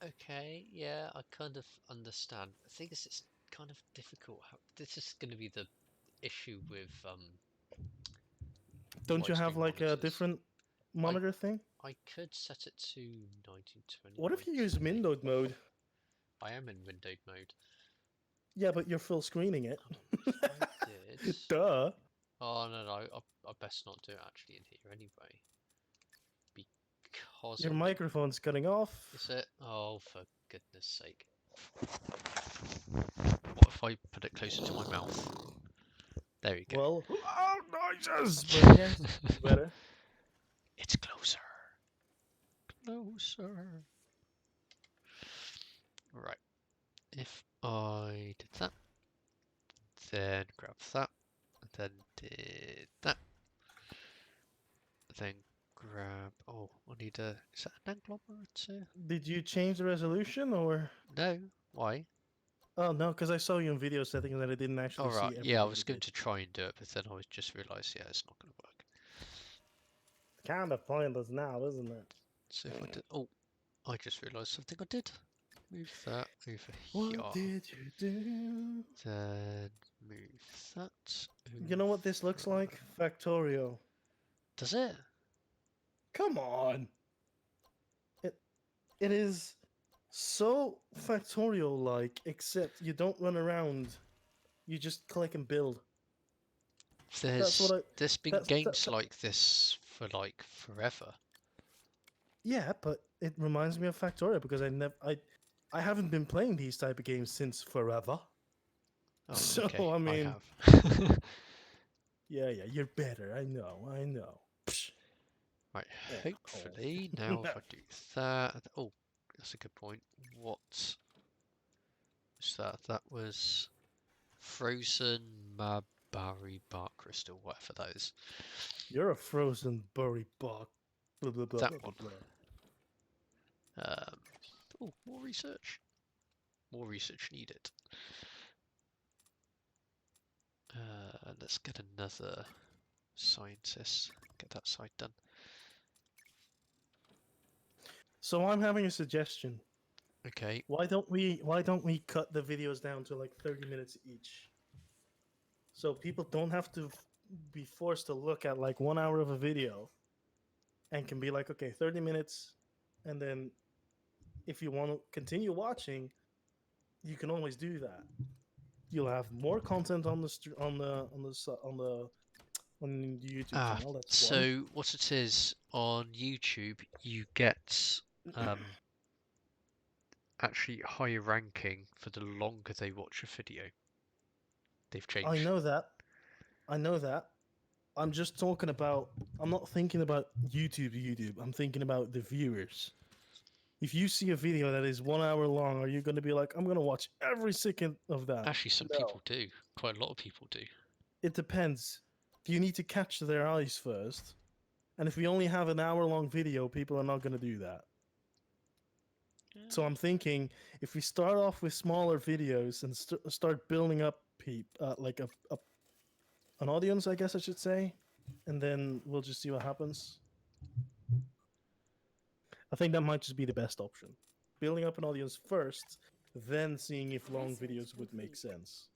Okay, yeah, I kind of understand. The thing is, it's kind of difficult. This is going to be the issue with Don't you have widescreen like a monitors. different I monitor thing? I could set it to 1920 What by if you use 1080. windowed mode? I am in windowed mode. Yeah, but you're full screening it. If I did, Duh. oh no, I best not do it actually in here anyway, because Your I'm. microphone's cutting off. Is it? Oh, for goodness sake! What if I put it closer to my mouth? There we go. Well, loud noises. But yes, better. It's closer. Closer. Right. If I did that, then grab that, and then did that, then grab. Oh, I need a. Is that an agglomerate? Did you change the resolution or? No. Why? Oh no, because I saw you in video settings and I didn't actually All right. see Yeah, I everything was you going did. to try and do it, but then I was just realised, yeah, it's not going to work. Kind of pointless now, isn't it? So if I did, oh, I just realised something I did. Move that over What here. did you do? Then move that. You know what this looks over. like? Factorio. Does it? Come on. It is so Factorio like, except you don't run around. You just click and build. That's what I. There's been That's games like this for like forever. Yeah, but it reminds me of Factorio because I haven't been playing these type of games since forever. Oh, So okay. I mean, have. Yeah, you're better. I know. Psh, Right, asshole. hopefully, now if I do that... Oh, that's a good point. What was that? That was Frozen Mabari Bark Crystal, whatever that is. You're a frozen burry bug. Blah, blah, blah, That blah, one. blah, Um, oh, more research. More research needed. Let's get another scientist. Get that side done. So I'm having a suggestion. Okay. Why don't we cut the videos down to like 30 minutes each? So people don't have to be forced to look at like 1 hour of a video and can be like, okay, 30 minutes. And then if you want to continue watching, you can always do that. You'll have more content on the on the YouTube Ah, channel. That's one. so what it is on YouTube, you get actually higher ranking for the longer they watch a video. They've I changed. know that. I know that. I'm just talking about. I'm not thinking about YouTube. I'm thinking about the viewers. If you see a video that is 1 hour long, are you going to be like, I'm going to watch every second of that? Actually, some No. people do. Quite a lot of people do. It depends. You need to catch their eyes first. And if we only have an hour long video, people are not going to do that. So I'm thinking if we start off with smaller videos and start building up like an audience, I guess I should say, and then we'll just see what happens. I think that might just be the best option. Building up an audience first, then seeing if long Research videos would make complete. sense.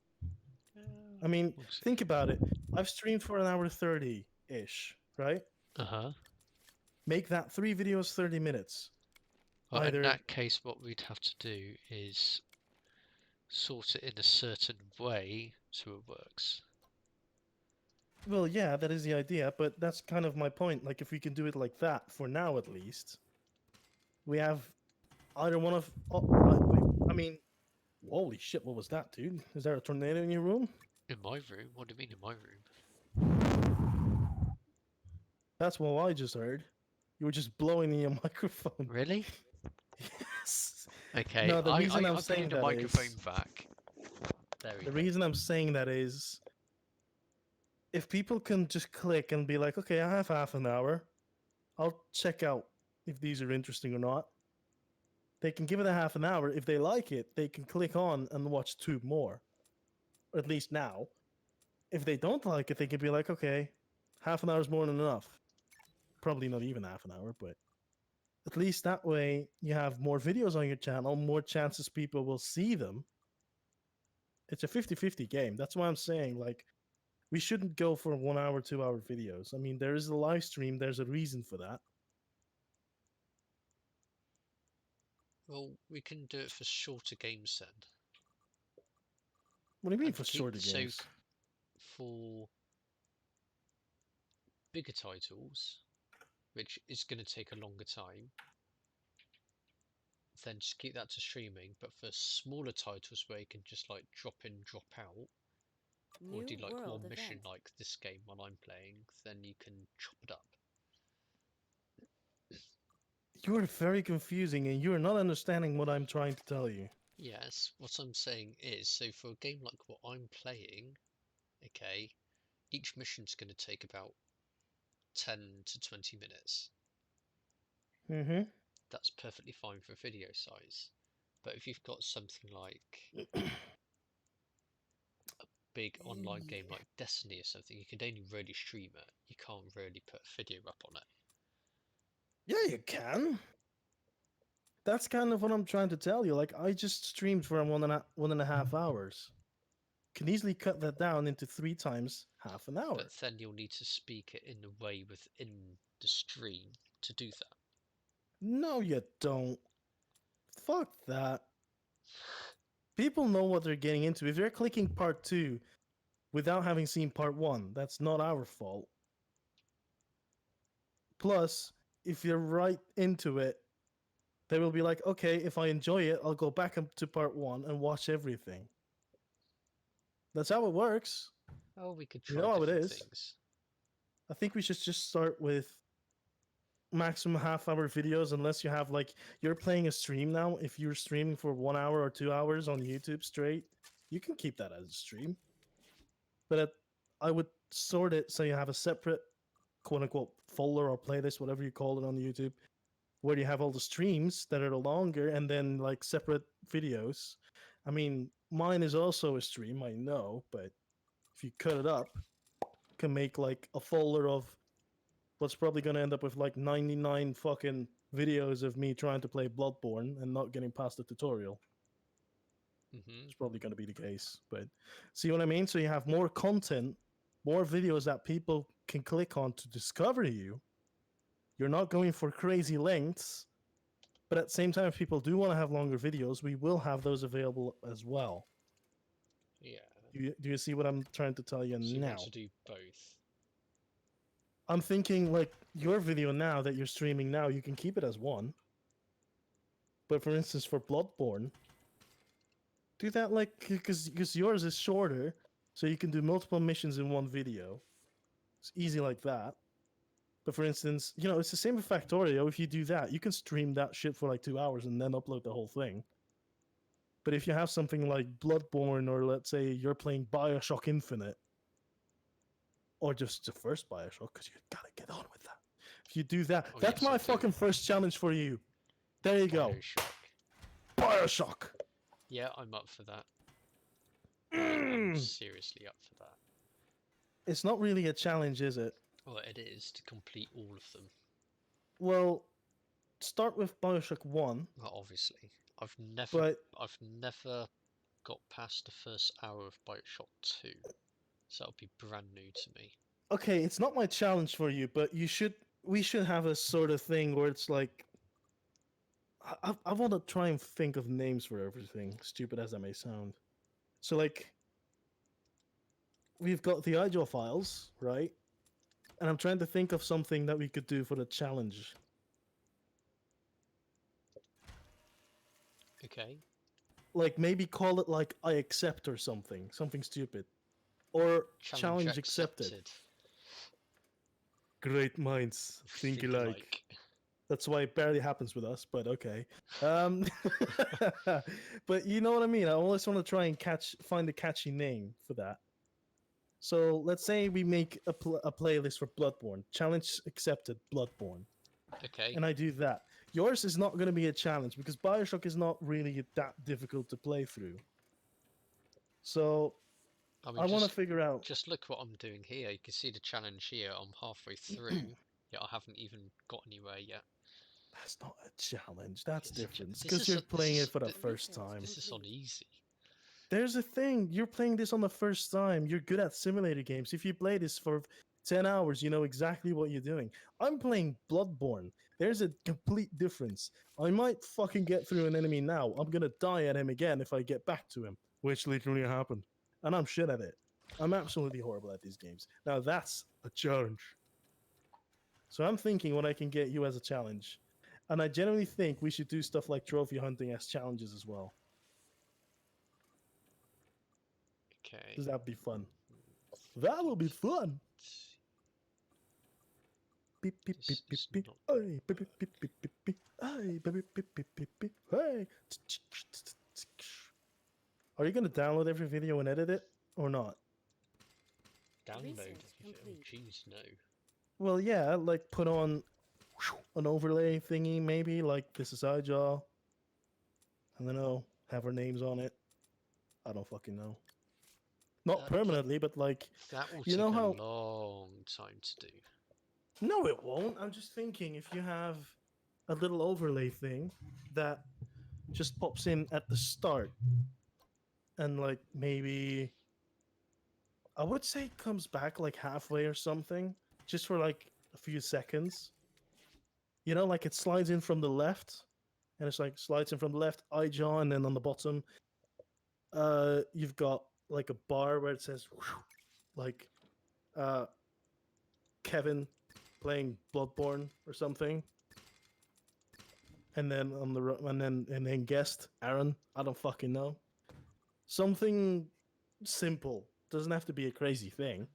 I mean, We'll see. think about it. I've streamed for an hour 30 ish, right? Uh-huh. Make that 3 videos 30 minutes. Well, in Either, that case, what we'd have to do is sort it in a certain way so it works. well, yeah, that is the idea, but that's kind of my point. Like, if we can do it like that, for now at least, we have either one of. I mean, holy shit, what was that, dude? Is there a tornado in your room? In my room? What do you mean in my room? That's what I just heard. You were just blowing in your microphone. Really? Yes. Okay, No, the reason I'm I'm putting saying the that microphone is back. There we the go. reason I'm saying that is if people can just click and be like, okay, I have half an hour, I'll check out if these are interesting or not. They can give it a half an hour. If they like it, they can click on and watch 2 more, or at least now. If they don't like it, they can be like, okay, half an hour is more than enough. Probably not even half an hour, but at least that way you have more videos on your channel, more chances people will see them. It's a 50-50 game. That's why I'm saying, like, we shouldn't go for 1 hour, 2 hour videos. I mean, there is a live stream, there's a reason for that. Well, we can do it for shorter games then. What do you mean And for keep shorter games? for bigger titles, which is going to take a longer time, then just keep that to streaming. But for smaller titles where you can just like drop in, drop out, or New do like world one mission event. like this game while I'm playing, then you can chop it up. You're very confusing and you're not understanding what I'm trying to tell you. Yes, what I'm saying is, so for a game like what I'm playing, okay, each mission's going to take about 10 to 20 minutes. Mm-hmm. That's perfectly fine for video size. But if you've got something like big online game like Destiny or something, you can only really stream it. You can't really put a video up on it. Yeah, you can. That's kind of what I'm trying to tell you. Like, I just streamed for 1.5 hours. Can easily cut that down into 3 times half an hour. But then you'll need to speak it in a way within the stream to do that. No, you don't. Fuck that. People know what they're getting into. If they're clicking part 2 without having seen part 1, that's not our fault. Plus, if you're right into it, they will be like, okay, if I enjoy it, I'll go back up to part 1 and watch everything. That's how it works. Oh, we could You try know how it different is. things. I think we should just start with maximum half-hour videos, unless you have like you're playing a stream now. If you're streaming for 1 hour or 2 hours on YouTube straight, you can keep that as a stream. But I would sort it so you have a separate quote unquote folder or playlist, whatever you call it on YouTube, where you have all the streams that are longer and then like separate videos. I mean, mine is also a stream, I know, but if you cut it up, you can make like a folder of what's probably going to end up with like 99 fucking videos of me trying to play Bloodborne and not getting past the tutorial. Mm-hmm. It's probably going to be the case, but see what I mean? So you have more content, more videos that people can click on to discover you. You're not going for crazy lengths, but at the same time, if people do want to have longer videos, we will have those available as well. Yeah. Do you see what I'm trying to tell you So you want now? to do both? I'm thinking like your video now that you're streaming now, you can keep it as one. But for instance, for Bloodborne, do that like because yours is shorter, so you can do multiple missions in one video. It's easy like that. But for instance, you know, it's the same with Factorio. If you do that, you can stream that shit for like 2 hours and then upload the whole thing. But if you have something like Bloodborne, or let's say you're playing Bioshock Infinite, or just the first Bioshock, because you gotta get on with that. If you do that, Oh, that's yes, I my do. fucking first challenge for you. There you go. Bioshock. Bioshock. Yeah, I'm up for that. I'm seriously up for that. It's not really a challenge, is it? Well, it is to complete all of them. Well, start with Bioshock 1, Well, obviously, I've but never got past the first hour of Bioshock 2, so that'll be brand new to me. okay, it's not my challenge for you, but we should have a sort of thing where it's like I want to try and think of names for everything, stupid as that may sound. So like we've got the IGEL files, right? And I'm trying to think of something that we could do for the challenge. Okay. Like maybe call it like I accept or something stupid. Or challenge accepted. Great minds think alike. That's why it barely happens with us, but okay. But you know what I mean? I always want to try and find a catchy name for that. So let's say we make a playlist for Bloodborne. Challenge accepted, Bloodborne. Okay. And I do that. Yours is not going to be a challenge because Bioshock is not really that difficult to play through. So I mean, I want to figure out. Just look what I'm doing here. You can see the challenge here. I'm halfway through. Yet I haven't even got anywhere yet. That's not a challenge. That's different. This Because is you're a- playing this it for the is- first time. This is on easy. There's a thing. You're playing this on the first time. You're good at simulator games. If you play this for 10 hours, you know exactly what you're doing. I'm playing Bloodborne. There's a complete difference. I might fucking get through an enemy now. I'm gonna die at him again if I get back to him, which literally happened. And I'm shit at it. I'm absolutely horrible at these games. Now that's a challenge. So I'm thinking what I can get you as a challenge. And I generally think we should do stuff like trophy hunting as challenges as well. Okay. Because that'd be fun. That will be fun. Beep, beep, beep, beep, This is beep. not Hey, beep, beep, beep, beep, beep, beep. Hey, beep, beep, beep, beep, beep, beep. Hey. Are you going to download every video and edit it or not? download. Research Oh, complete. jeez, no. Well, yeah, like put on an overlay thingy, maybe, like this is iJaw. And then I'll have our names on it. I don't fucking know. Not permanently, but like, That will you take know a how. long time to do. No, it won't. I'm just thinking if you have a little overlay thing that just pops in at the start and like maybe I would say it comes back like halfway or something, just for like a few seconds. You know, like it slides in from the left and it's like slides in from the left, iJaw, and then on the bottom, you've got like a bar where it says like Kevin playing Bloodborne or something. And then on the and then guest Aaron. I don't fucking know. Something simple Doesn't have to be a crazy thing.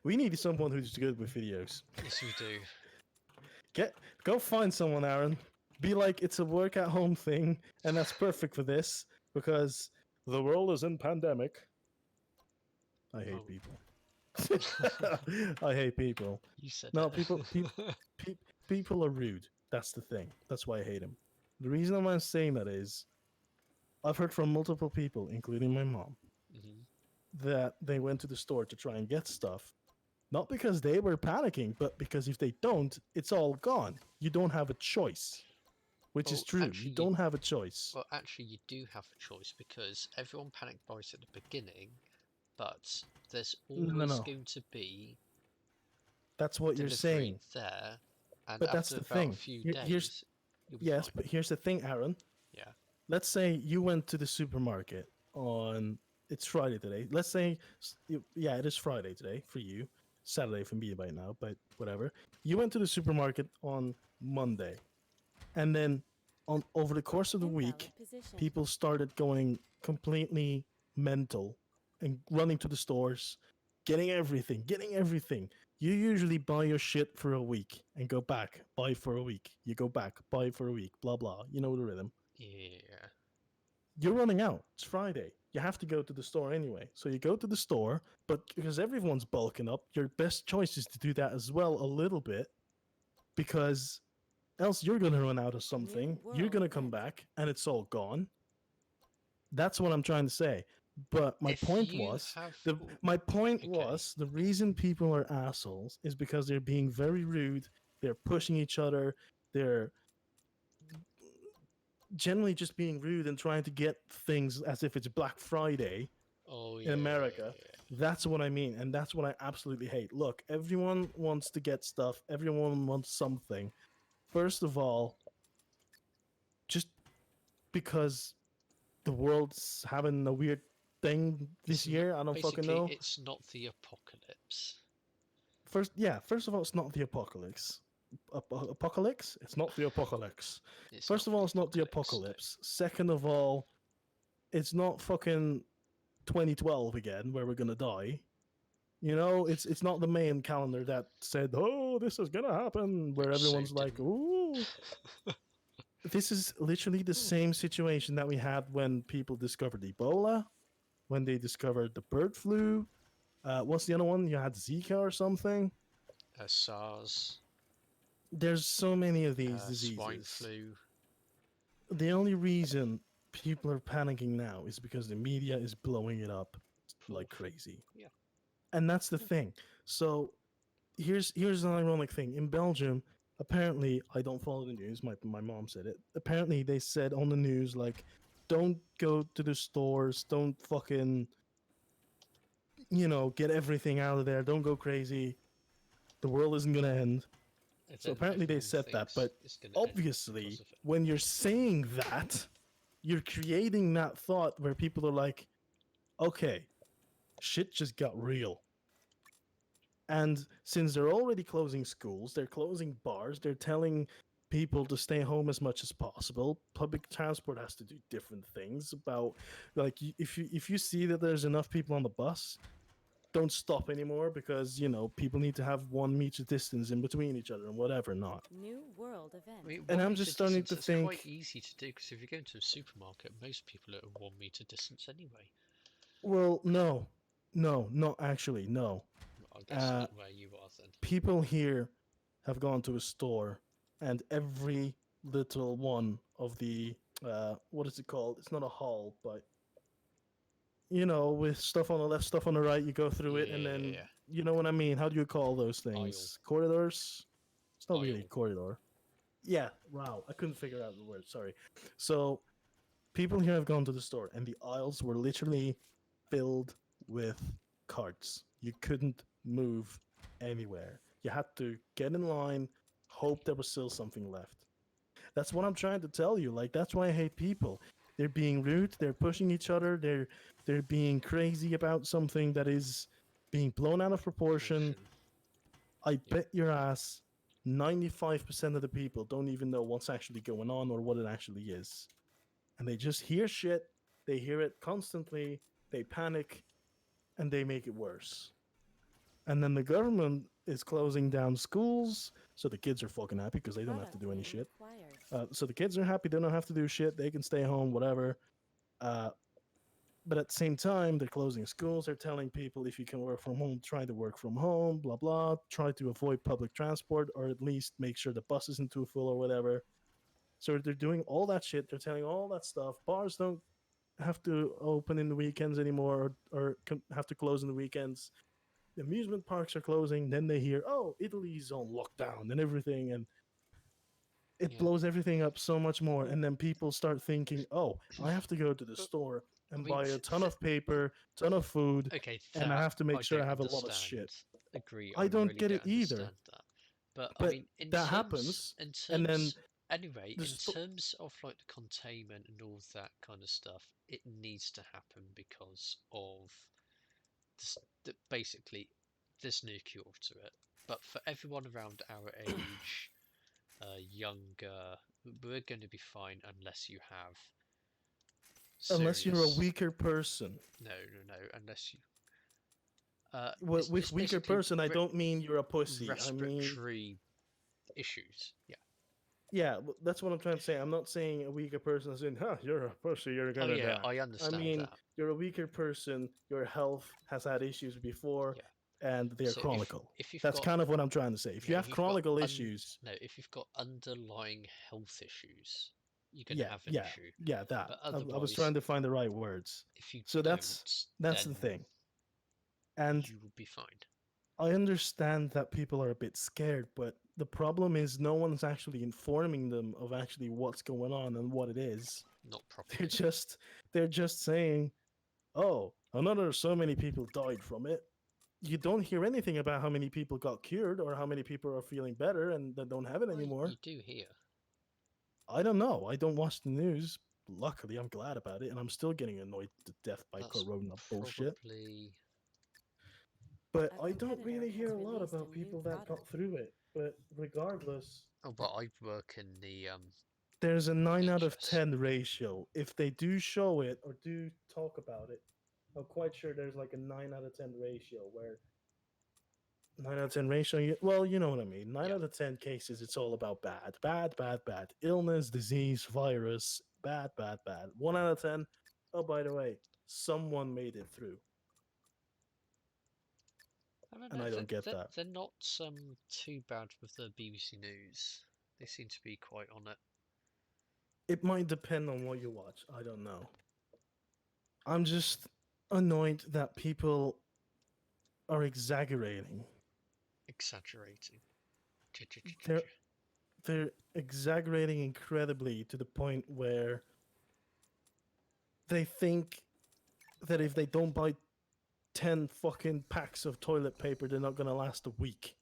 We need someone who's good with videos. Yes, we do. Go find someone, Aaron. Be like it's a work at home thing, and that's perfect for this because the world is in pandemic. I hate Oh. people. I hate people. You said No, it. people are rude. That's the thing. That's why I hate them. The reason I'm saying that is I've heard from multiple people, including my mom, Mhm. that they went to the store to try and get stuff. Not because they were panicking, but because if they don't, it's all gone. You don't have a choice, which is Well, true. You actually, don't have a choice. you do have a choice because everyone panic buys at the beginning, but there's No, no, always no. going to be That's what you're delivery saying. there, and But that's after the about a thing. few Here's days, you'll be yes, fine. but here's the thing, Aaron. Yeah. Let's say you went to the supermarket on it's Friday today. Let's say yeah, it is Friday today for you. Saturday for me right now, but whatever. You went to the supermarket on Monday, and then on over the course of the Invalid week, position. people started going completely mental and running to the stores, getting everything. You usually buy your shit for a week and go back, buy for a week. You go back, buy for a week, blah blah. You know the rhythm. Yeah. You're running out. It's Friday. You have to go to the store anyway. So you go to the store, but because everyone's bulking up, your best choice is to do that as well a little bit because else you're going to run out of something. You're world going to come event. back and it's all gone. That's what I'm trying to say. But my If point you was have, the oh, my point okay, was the reason people are assholes is because they're being very rude, they're pushing each other, they're generally just being rude and trying to get things as if it's Black Friday oh in yeah, America. That's what I mean, and that's what I absolutely hate. Look, everyone wants to get stuff, everyone wants something. First of all, just because the world's having a weird thing this it's not, year, I don't fucking basically know. it's not the apocalypse. First of all, it's not the apocalypse. Apocalypse? It's not the apocalypse. It's First not of all, the it's not the apocalypse. No. apocalypse. Second of all, it's not fucking 2012 again where we're gonna die. You know, it's not the Mayan calendar that said, "Oh, this is gonna happen," where Which so everyone's like, didn't. "Ooh." This is literally the same situation that we had when people discovered Ebola, when they discovered the bird flu. What's the other one? You had Zika or something. SARS, There's so many of these swine diseases. flu. The only reason people are panicking now is because the media is blowing it up like Oof. crazy. Yeah. And that's the thing. So here's an ironic thing. In Belgium, apparently I don't follow the news. My mom said it. Apparently they said on the news like don't go to the stores, don't fucking get everything out of there. Don't go crazy. The world isn't going to end. And So then apparently they everyone said that, thinks but it's gonna end because obviously of it. when you're saying that, you're creating that thought where people are like, okay, shit just got real. And since they're already closing schools, they're closing bars, they're telling people to stay home as much as possible. Public transport has to do different things about like if you see that there's enough people on the bus, don't stop anymore because people need to have 1 meter distance in between each other and whatever not. New world I event. mean, And one I'm meter just starting distance, to that's quite think, easy to do because if you go into a supermarket, most people are at a 1 meter distance anyway. well, no, no, not actually, no. Well, I guess Uh, not where you are then. People here have gone to a store, and every little one of the what is it called? It's not a hall, but with stuff on the left, stuff on the right, you go through it, and then Yeah. you know what I mean. How do you call those Aisle. things? Corridors? It's not really a Aisle. corridor. Yeah, wow, I couldn't figure out the word. Sorry. So people here have gone to the store, and the aisles were literally filled with carts. You couldn't move anywhere. You had to get in line, hope there was still something left. That's what I'm trying to tell you. Like that's why I hate people. They're being rude. They're pushing each other. They're being crazy about something that is being blown out of proportion. Proportion. I Yep. bet your ass 95% of the people don't even know what's actually going on or what it actually is. And they just hear shit. They hear it constantly. they panic, and they make it worse. And then the government is closing down schools, so the kids are fucking happy because they don't have to Product do any name shit. acquired. So the kids are happy; they don't have to do shit. They can stay home, whatever. Uh, but at the same time, they're closing schools. They're telling people if you can work from home, try to work from home. Blah blah. Try to avoid public transport, or at least make sure the bus isn't too full or whatever. So they're doing all that shit. They're telling all that stuff. Bars don't have to open in the weekends anymore, or have to close in the weekends. The amusement parks are closing. Then they hear, oh, Italy's on lockdown and everything, and it Yeah. blows everything up so much more. Well, And then people start thinking, oh, I have to go to the but, store I and mean, buy a ton of paper, ton of food, okay, and I that have to make I sure I don't have a lot of understand. shit. Agree, I I don't really get don't it either. understand that. But I But mean, that happens, in and then terms, anyway, the in sto- terms of like the containment and all that kind of stuff, it needs to happen because of this, basically there's no cure to it. But for everyone around our age, younger, we're going to be fine unless you have unless you're a serious. weaker person. No, unless you. With It's weaker basically person, I don't mean you're a pussy. I mean, respiratory issues. Yeah. yeah, that's what I'm trying to say. I'm not saying a weaker person is in, huh, you're a pussy, you're Oh gonna yeah, die. I I understand mean, that. you're a weaker person, your health has had issues before, Yeah. and they're So chronical. if you've That's got kind of what I'm trying to say. If yeah, you if have you've got chronical issues, no, if you've got underlying health issues, you're going to yeah, have an yeah, issue. yeah, that. But I was otherwise, trying to find the right words. if you So don't, that's then the thing. And you will be fine. I understand that people are a bit scared, but the problem is no one's actually informing them of actually what's going on and what it is. Not They're properly. just they're just saying, "Oh, another so many people died from it." You don't hear anything about how many people got cured or how many people are feeling better and that don't have it Well, anymore. you do hear. I don't know. I don't watch the news. Luckily, I'm glad about it, and I'm still getting annoyed to death by That's corona bullshit. probably But A I don't competitor really hear has a lot released about a new people that got product. through it. But regardless, oh, but I work in the there's a 9 out of NHS. 10 ratio. If they do show it or do talk about it, I'm quite sure there's like a 9 out of 10 ratio where 9 out of 10 ratio, well, you know what I mean. 9 Yeah. out of 10 cases, it's all about bad, bad, bad, bad. Illness, disease, virus, bad, bad, bad. 1 out of 10, oh, by the way, someone made it through. I don't And know. I don't get that. They're not too bad with the BBC News. They seem to be quite on it. It might depend on what you watch. I don't know. I'm just annoyed that people are exaggerating. Exaggerating. They're they're exaggerating incredibly to the point where they think that if they don't buy 10 fucking packs of toilet paper, they're not going to last a week.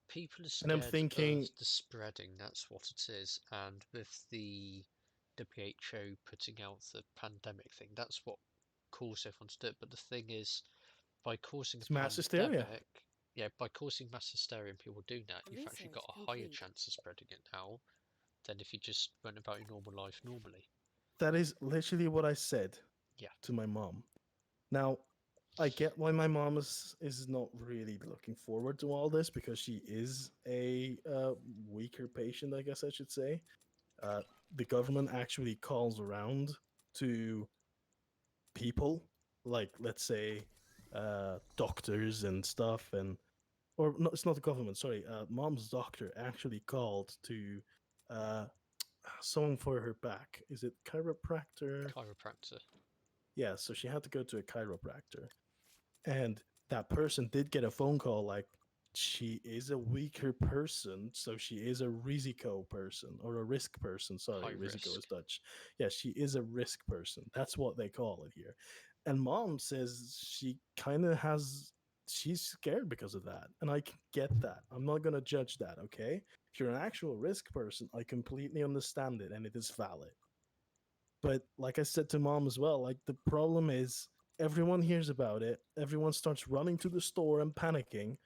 People are And I'm scared of thinking, the spreading, that's what it is. And with the WHO putting out the pandemic thing, that's what caused everyone to do it. But the thing is, by causing it's a mass hysteria. pandemic, yeah, by causing mass hysteria and people doing that, you've actually got Research a higher complete. chance of spreading it now than if you just went about your normal life normally. That is literally what I said Yeah, to my mom. Now, I get why my mom is not really looking forward to all this because she is a weaker patient, I guess I should say. Uh, the government actually calls around to people, like let's say doctors and stuff, and or no, it's not the government. Sorry, mom's doctor actually called to uh, someone for her back. Is it chiropractor? chiropractor. Yeah, so she had to go to a chiropractor. And that person did get a phone call like she is a weaker person, so she is a risico person or a risk person. Sorry, High risico risk. is Dutch. Yeah, she is a risk person. That's what they call it here. And mom says she kind of has, she's scared because of that. And I can get that. I'm not going to judge that, okay? If you're an actual risk person, I completely understand it and it is valid. But like I said to mom as well, like the problem is everyone hears about it, everyone starts running to the store and panicking,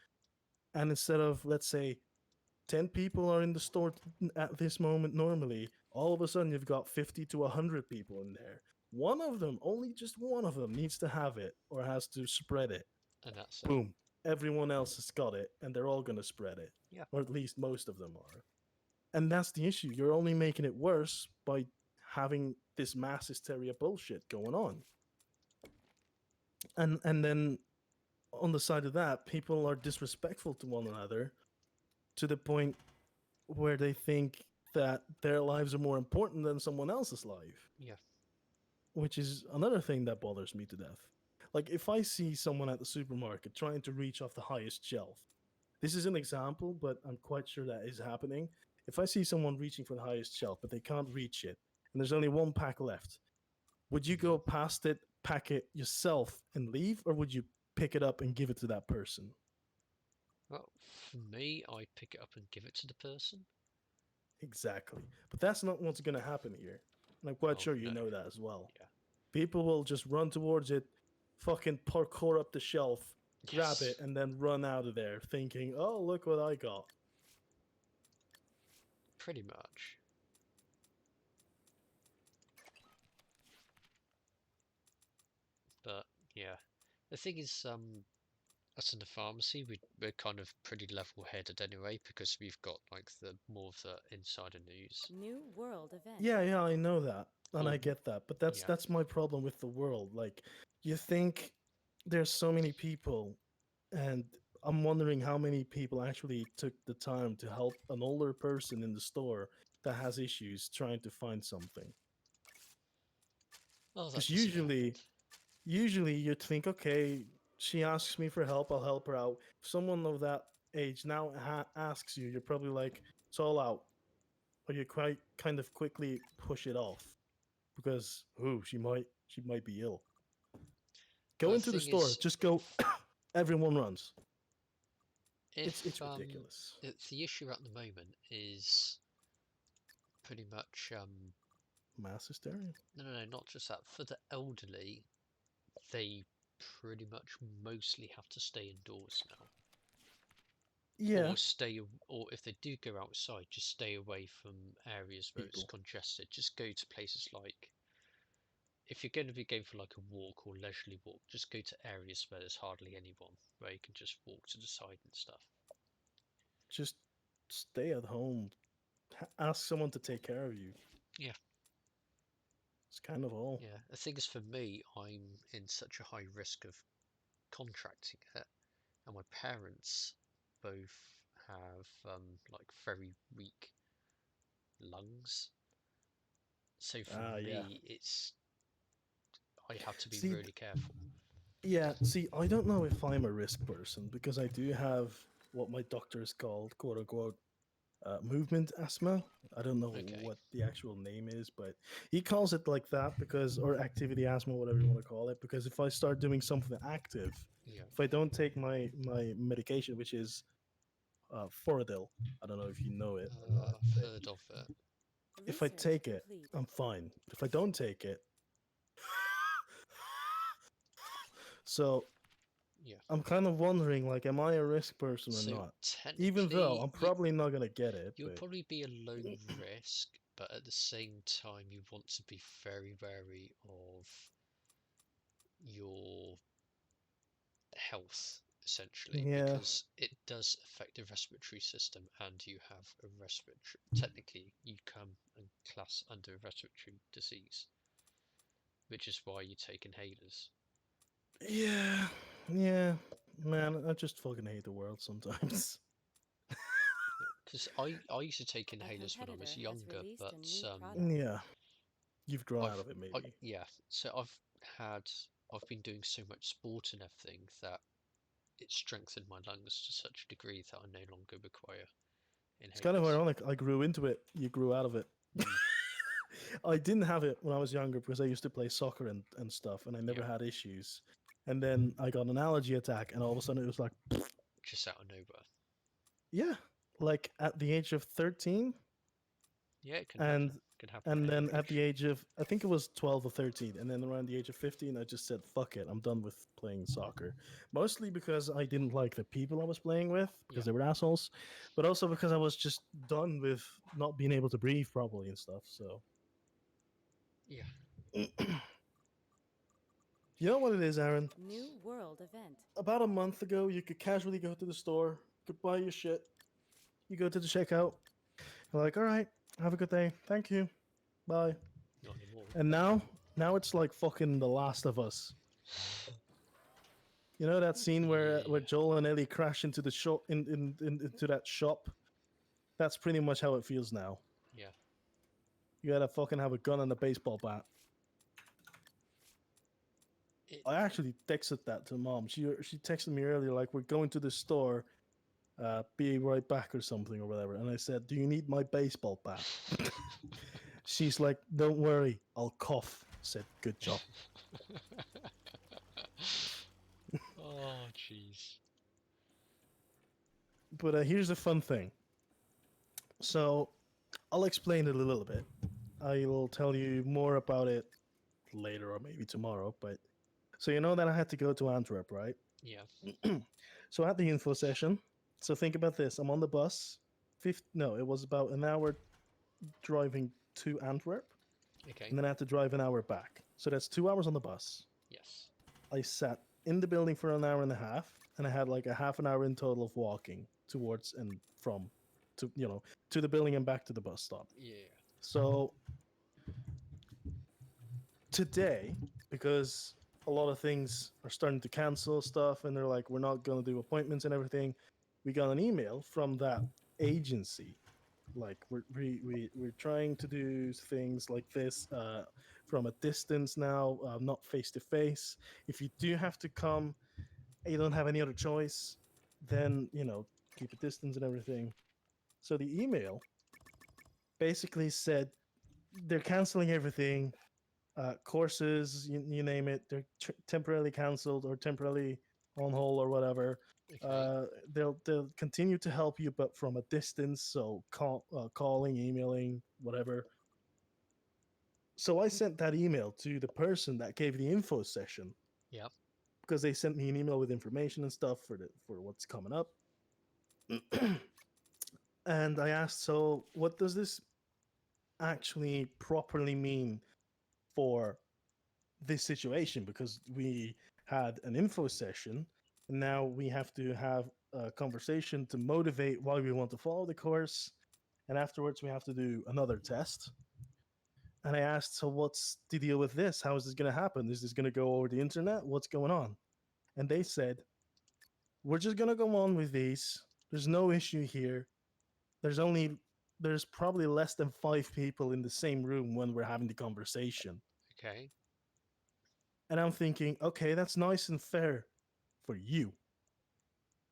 and instead of let's say 10 people are in the store at this moment normally, all of a sudden you've got 50 to 100 people in there. One of them, only just one of them, needs to have it or has to spread it. And that's it. Boom. Everyone else has got it, and they're all going to spread it. Yeah. Or at least most of them are. And that's the issue. You're only making it worse by having this mass hysteria bullshit going on. And then on the side of that, people are disrespectful to one another to the point where they think that their lives are more important than someone else's life, Yeah. which is another thing that bothers me to death. Like if I see someone at the supermarket trying to reach off the highest shelf, this is an example, but I'm quite sure that is happening. If I see someone reaching for the highest shelf, but they can't reach it, and there's only one pack left, would you go past it, pack it yourself, and leave, or would you pick it up and give it to that person? Well, for me, I pick it up and give it to the person. Exactly. But that's not what's going to happen here. And I'm quite Oh, sure you no. know that as well. Yeah. People will just run towards it, fucking parkour up the shelf, grab Yes. it, and then run out of there thinking, oh, look what I got. Pretty much. But yeah, the thing is, us in the pharmacy, we're kind of pretty level-headed anyway because we've got like the more of the insider news. New world event. Yeah, I know that. And I Or get that. But that's yeah, that's my problem with the world. Like, you think there's so many people, and I'm wondering how many people actually took the time to help an older person in the store that has issues trying to find something. oh, that Because doesn't happen. usually you'd think, okay, she asks me for help, I'll help her out. If someone of that age now asks you, you're probably like, it's all out, or you quite kind of quickly push it off because she might be ill. Go But the into the thing store, is, just go. Everyone runs. if It's ridiculous. the issue at the moment is pretty much Mass hysteria. no, not just that. For the elderly, they pretty much mostly have to stay indoors now. Yeah, Or if they do go outside, just stay away from areas where it's people. congested. Just go to places like, if you're going to be going for like a walk or leisurely walk, just go to areas where there's hardly anyone, where you can just walk to the side and stuff. Just stay at home. Ask someone to take care of you. Yeah. It's kind of all. Yeah, the thing is, for me, I'm in such a high risk of contracting it, and my parents both have like very weak lungs. So for Yeah. me, I have to be See, really careful. yeah, see, I don't know if I'm a risk person because I do have what my doctors called, quote unquote, movement asthma. I don't know Okay. what the actual name is, but he calls it like that because, or activity asthma, whatever you want to call it, because if I start doing something active, Yeah. if I don't take my medication, which is Foradil, I don't know if you know it or not, I've but heard of it. if I Research take it, complete. I'm fine. But if I don't take it, so Yeah. I'm kind of wondering, like, am I a risk person or So not? Even though technically, I'm probably not gonna get it, you'll but probably be a low risk, but at the same time, you want to be very wary of your health, essentially, yeah, because it does affect the respiratory system, and you have a respiratory. Technically, you come and class under a respiratory disease, which is why you take inhalers. yeah, yeah, man, I just fucking hate the world sometimes. Because I used to take A inhalers when I was competitor has younger, released but a new product. Yeah, you've grown out of it, maybe. yeah, so had I've been doing so much sport and everything that it strengthened my lungs to such a degree that I no longer require It's kind of inhalers. ironic. I grew into it. You grew out of it. Mm, I didn't have it when I was younger because I used to play soccer and stuff, and I never yeah, had issues. And then I got an allergy attack, and all of a sudden it was like, just out of nowhere. yeah, like at the age of 13, Yeah, it can happen. and It can happen and at then any at the age. age of, I think it was 12 or 13, and then around the age of 15, I just said, fuck it, I'm done with playing soccer. Mostly because I didn't like the people I was playing with Yeah, because they were assholes, but also because I was just done with not being able to breathe properly and stuff. So yeah. You know what it is, Aaron? New world event. About a month ago, you could casually go to the store, could buy your shit. You go to the checkout. You're like, all right, have a good day. Thank you. Bye. Not anymore. And now it's like fucking The Last of Us. You know that scene where Yeah. Joel and Ellie crash into the shop into that shop? That's pretty much how it feels now. Yeah. You gotta fucking have a gun and a baseball bat. It, I actually texted that to mom. She texted me earlier like we're going to the store, be right back or something or whatever. And I said, "Do you need my baseball bat?" She's like, "Don't worry, I'll cough." I said, "Good job." oh, jeez. But here's the fun thing. So I'll explain it a little bit. I will tell you more about it later or maybe tomorrow. But so you know that I had to go to Antwerp, right? Yeah. So I had the info session. So think about this: I'm on the bus. No, it was about an hour driving to Antwerp, Okay. and then I had to drive an hour back. So that's 2 hours on the bus. Yes. I sat in the building for an hour and a half, and I had like a half an hour in total of walking towards and from to to the building and back to the bus stop. Yeah. So today, because a lot of things are starting to cancel stuff, and they're like, we're not going to do appointments and everything, we got an email from that agency. Like we're trying to do things like this from a distance now, not face to face. If you do have to come, and you don't have any other choice, then keep a distance and everything. So the email basically said they're canceling everything, courses, you name it, they're temporarily canceled or temporarily on hold or whatever. Okay. They'll continue to help you, but from a distance. So calling, emailing, whatever. So I sent that email to the person that gave the info session Yeah. because they sent me an email with information and stuff for what's coming up. And I asked, so what does this actually properly mean for this situation? Because we had an info session, and now we have to have a conversation to motivate why we want to follow the course, and afterwards we have to do another test. And I asked, so what's the deal with this? How is this going to happen? Is this going to go over the internet? What's going on? And they said, we're just going to go on with these. There's no issue here. There's probably less than 5 people in the same room when we're having the conversation. Okay. And I'm thinking, okay, that's nice and fair for you.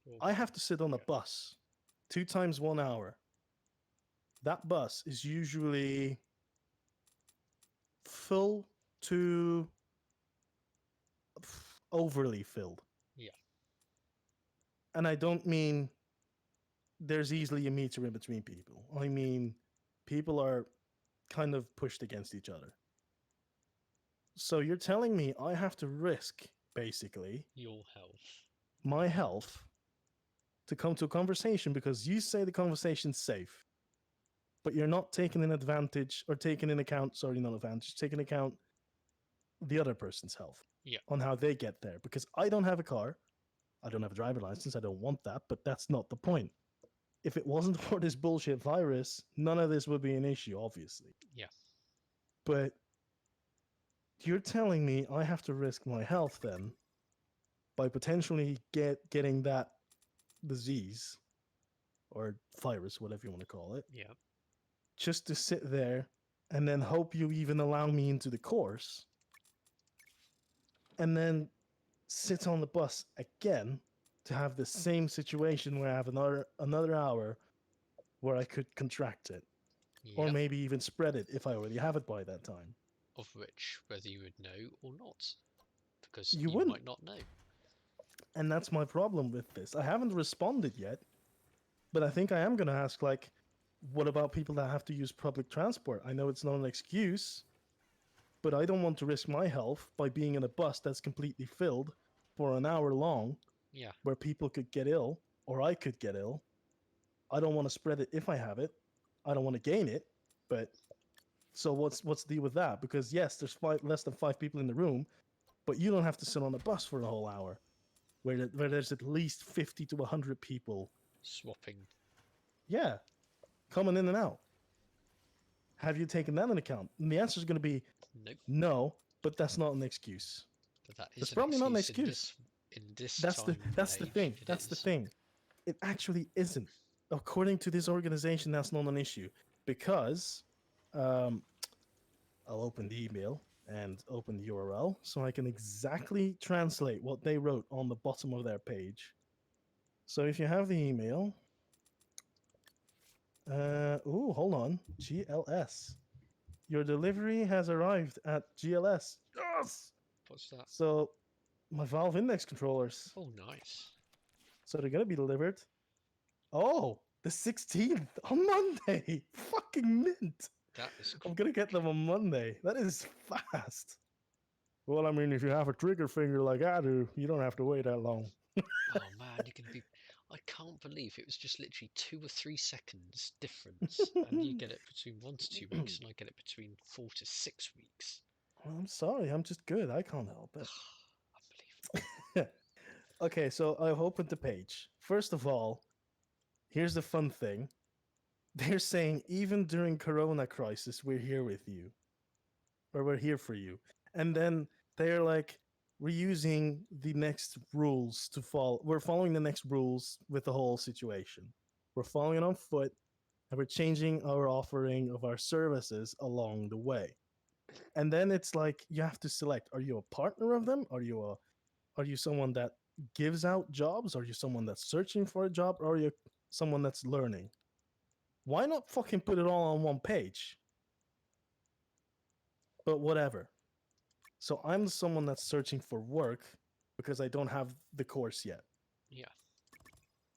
Well, I have to sit on a yeah. bus 2 times 1 hour. That bus is usually full to overly filled. Yeah. And I don't mean there's easily a meter in between people. I mean, people are kind of pushed against each other. So you're telling me I have to risk, basically, Your health. my health to come to a conversation because you say the conversation's safe, but you're not taking in advantage or taking in account, sorry, not advantage, taking account the other person's health Yeah. on how they get there. Because I don't have a car, I don't have a driver license, I don't want that, but that's not the point. If it wasn't for this bullshit virus, none of this would be an issue, obviously. Yeah. But you're telling me I have to risk my health then by potentially getting that disease or virus, whatever you want to call it, Yeah. just to sit there and then hope you even allow me into the course and then sit on the bus again to have the same situation where I have another hour where I could contract it or Yeah. maybe even spread it if I already have it by that time. Of which, whether you would know or not, because You you wouldn't. might not know. And that's my problem with this. I haven't responded yet, but I think I am going to ask, like, what about people that have to use public transport? I know it's not an excuse, but I don't want to risk my health by being in a bus that's completely filled for an hour long Yeah. where people could get ill or I could get ill. I don't want to spread it if I have it. I don't want to gain it, but so what's the deal with that? Because yes, there's less than 5 people in the room, but you don't have to sit on a bus for a whole hour, where there's at least 50 to 100 people. Swapping. Yeah, coming in and out. Have you taken that into account? And the answer is going to be Nope. no, but that's not an excuse. But that That's is an probably not an excuse excuse. in this That's time the and age. thing. It That's the is. thing. It actually isn't. According to this organization, that's not an issue because um, I'll open the email and open the URL so I can exactly translate what they wrote on the bottom of their page. So if you have the email, hold on, GLS. Your delivery has arrived at GLS. Yes. What's that? So my Valve Index controllers. Oh, nice. So they're gonna be delivered. Oh, the 16th on Monday. Fucking mint. That is. I'm gonna get them on Monday. That is fast. Well, I mean, if you have a trigger finger like I do, you don't have to wait that long. Oh man, you're gonna be. I can't believe it was just literally 2 or 3 seconds difference, and you get it between 1 to 2 weeks, and I get it between 4 to 6 weeks. Well, I'm sorry, I'm just good. I can't help it. Unbelievable. Okay, so I've opened the page. First of all, here's the fun thing. They're saying even during Corona crisis, we're here with you, or we're here for you. And then they're like, we're using the next rules to follow. We're following the next rules with the whole situation. We're following it on foot, and we're changing our offering of our services along the way. And then it's like you have to select: are you a partner of them? Are you someone that gives out jobs? Are you someone that's searching for a job? Or are you someone that's learning? Why not fucking put it all on one page? But whatever. So I'm someone that's searching for work because I don't have the course yet. Yeah.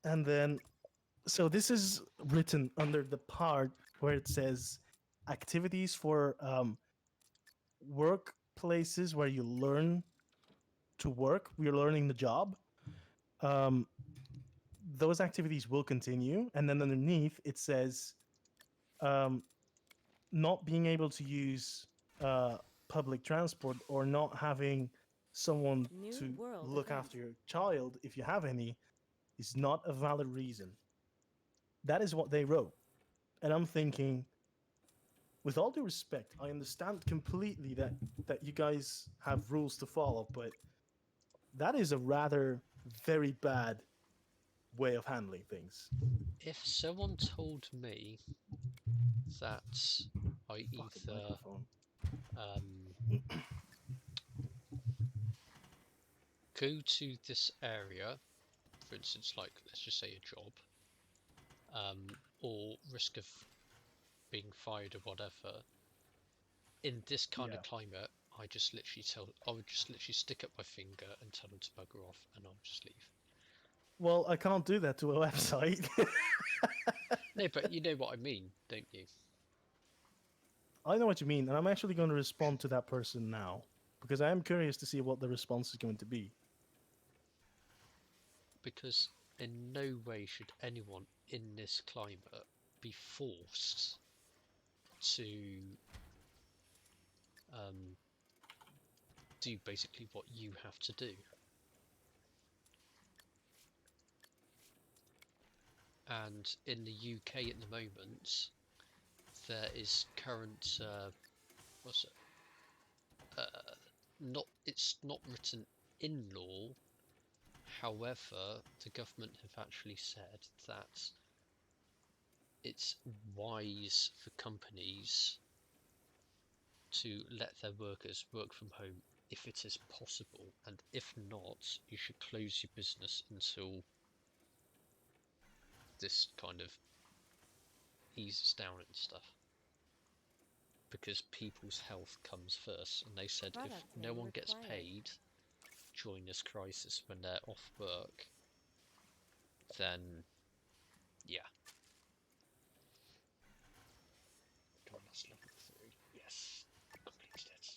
And then, so this is written under the part where it says activities for workplaces where you learn to work, we're learning the job. Um, those activities will continue. And then underneath, it says um, not being able to use public transport or not having someone New to world look event. after your child, if you have any, is not a valid reason. That is what they wrote. And I'm thinking, with all due respect, I understand completely that you guys have rules to follow, but that is a rather very bad way of handling things. If someone told me that I Fucking either microphone. go to this area, for instance, like let's just say a job, or risk of being fired or whatever, in this kind of Yeah. climate, I would just literally stick up my finger and tell them to bugger off, and I'll just leave. Well, I can't do that to a website. No, but you know what I mean, don't you? I know what you mean, and I'm actually going to respond to that person now because I am curious to see what the response is going to be. Because in no way should anyone in this climate be forced to do basically what you have to do. And in the UK at the moment, there is current what's it? It's not written in law. However, the government have actually said that it's wise for companies to let their workers work from home if it is possible, and if not, you should close your business until this kind of eases down and stuff. Because people's health comes first, and they said if Product no name one gets required. paid during this crisis when they're off work, then yeah. Come on, that's level 3. Yes, completed it.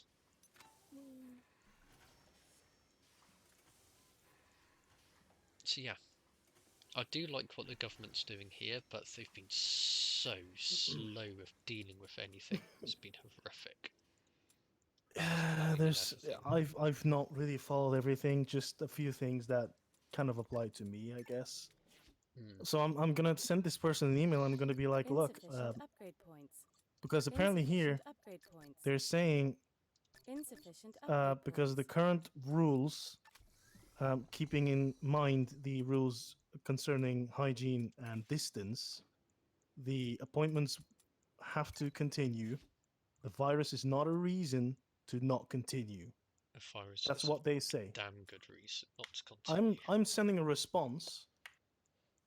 So yeah, I do like what the government's doing here, but they've been so slow with dealing with anything. It's been horrific. Not even There's everything. I've not really followed everything, just a few things that kind of apply to me, I guess. Hmm. So I'm gonna send this person an email. I'm gonna be like, look, Insufficient upgrade points. because apparently Insufficient here upgrade points. they're saying Insufficient upgrade because of the points. current rules, keeping in mind the rules concerning hygiene and distance, the appointments have to continue. The virus is not a reason to not continue. A virus That's is what they a say. damn good reason not to continue. I'm sending a response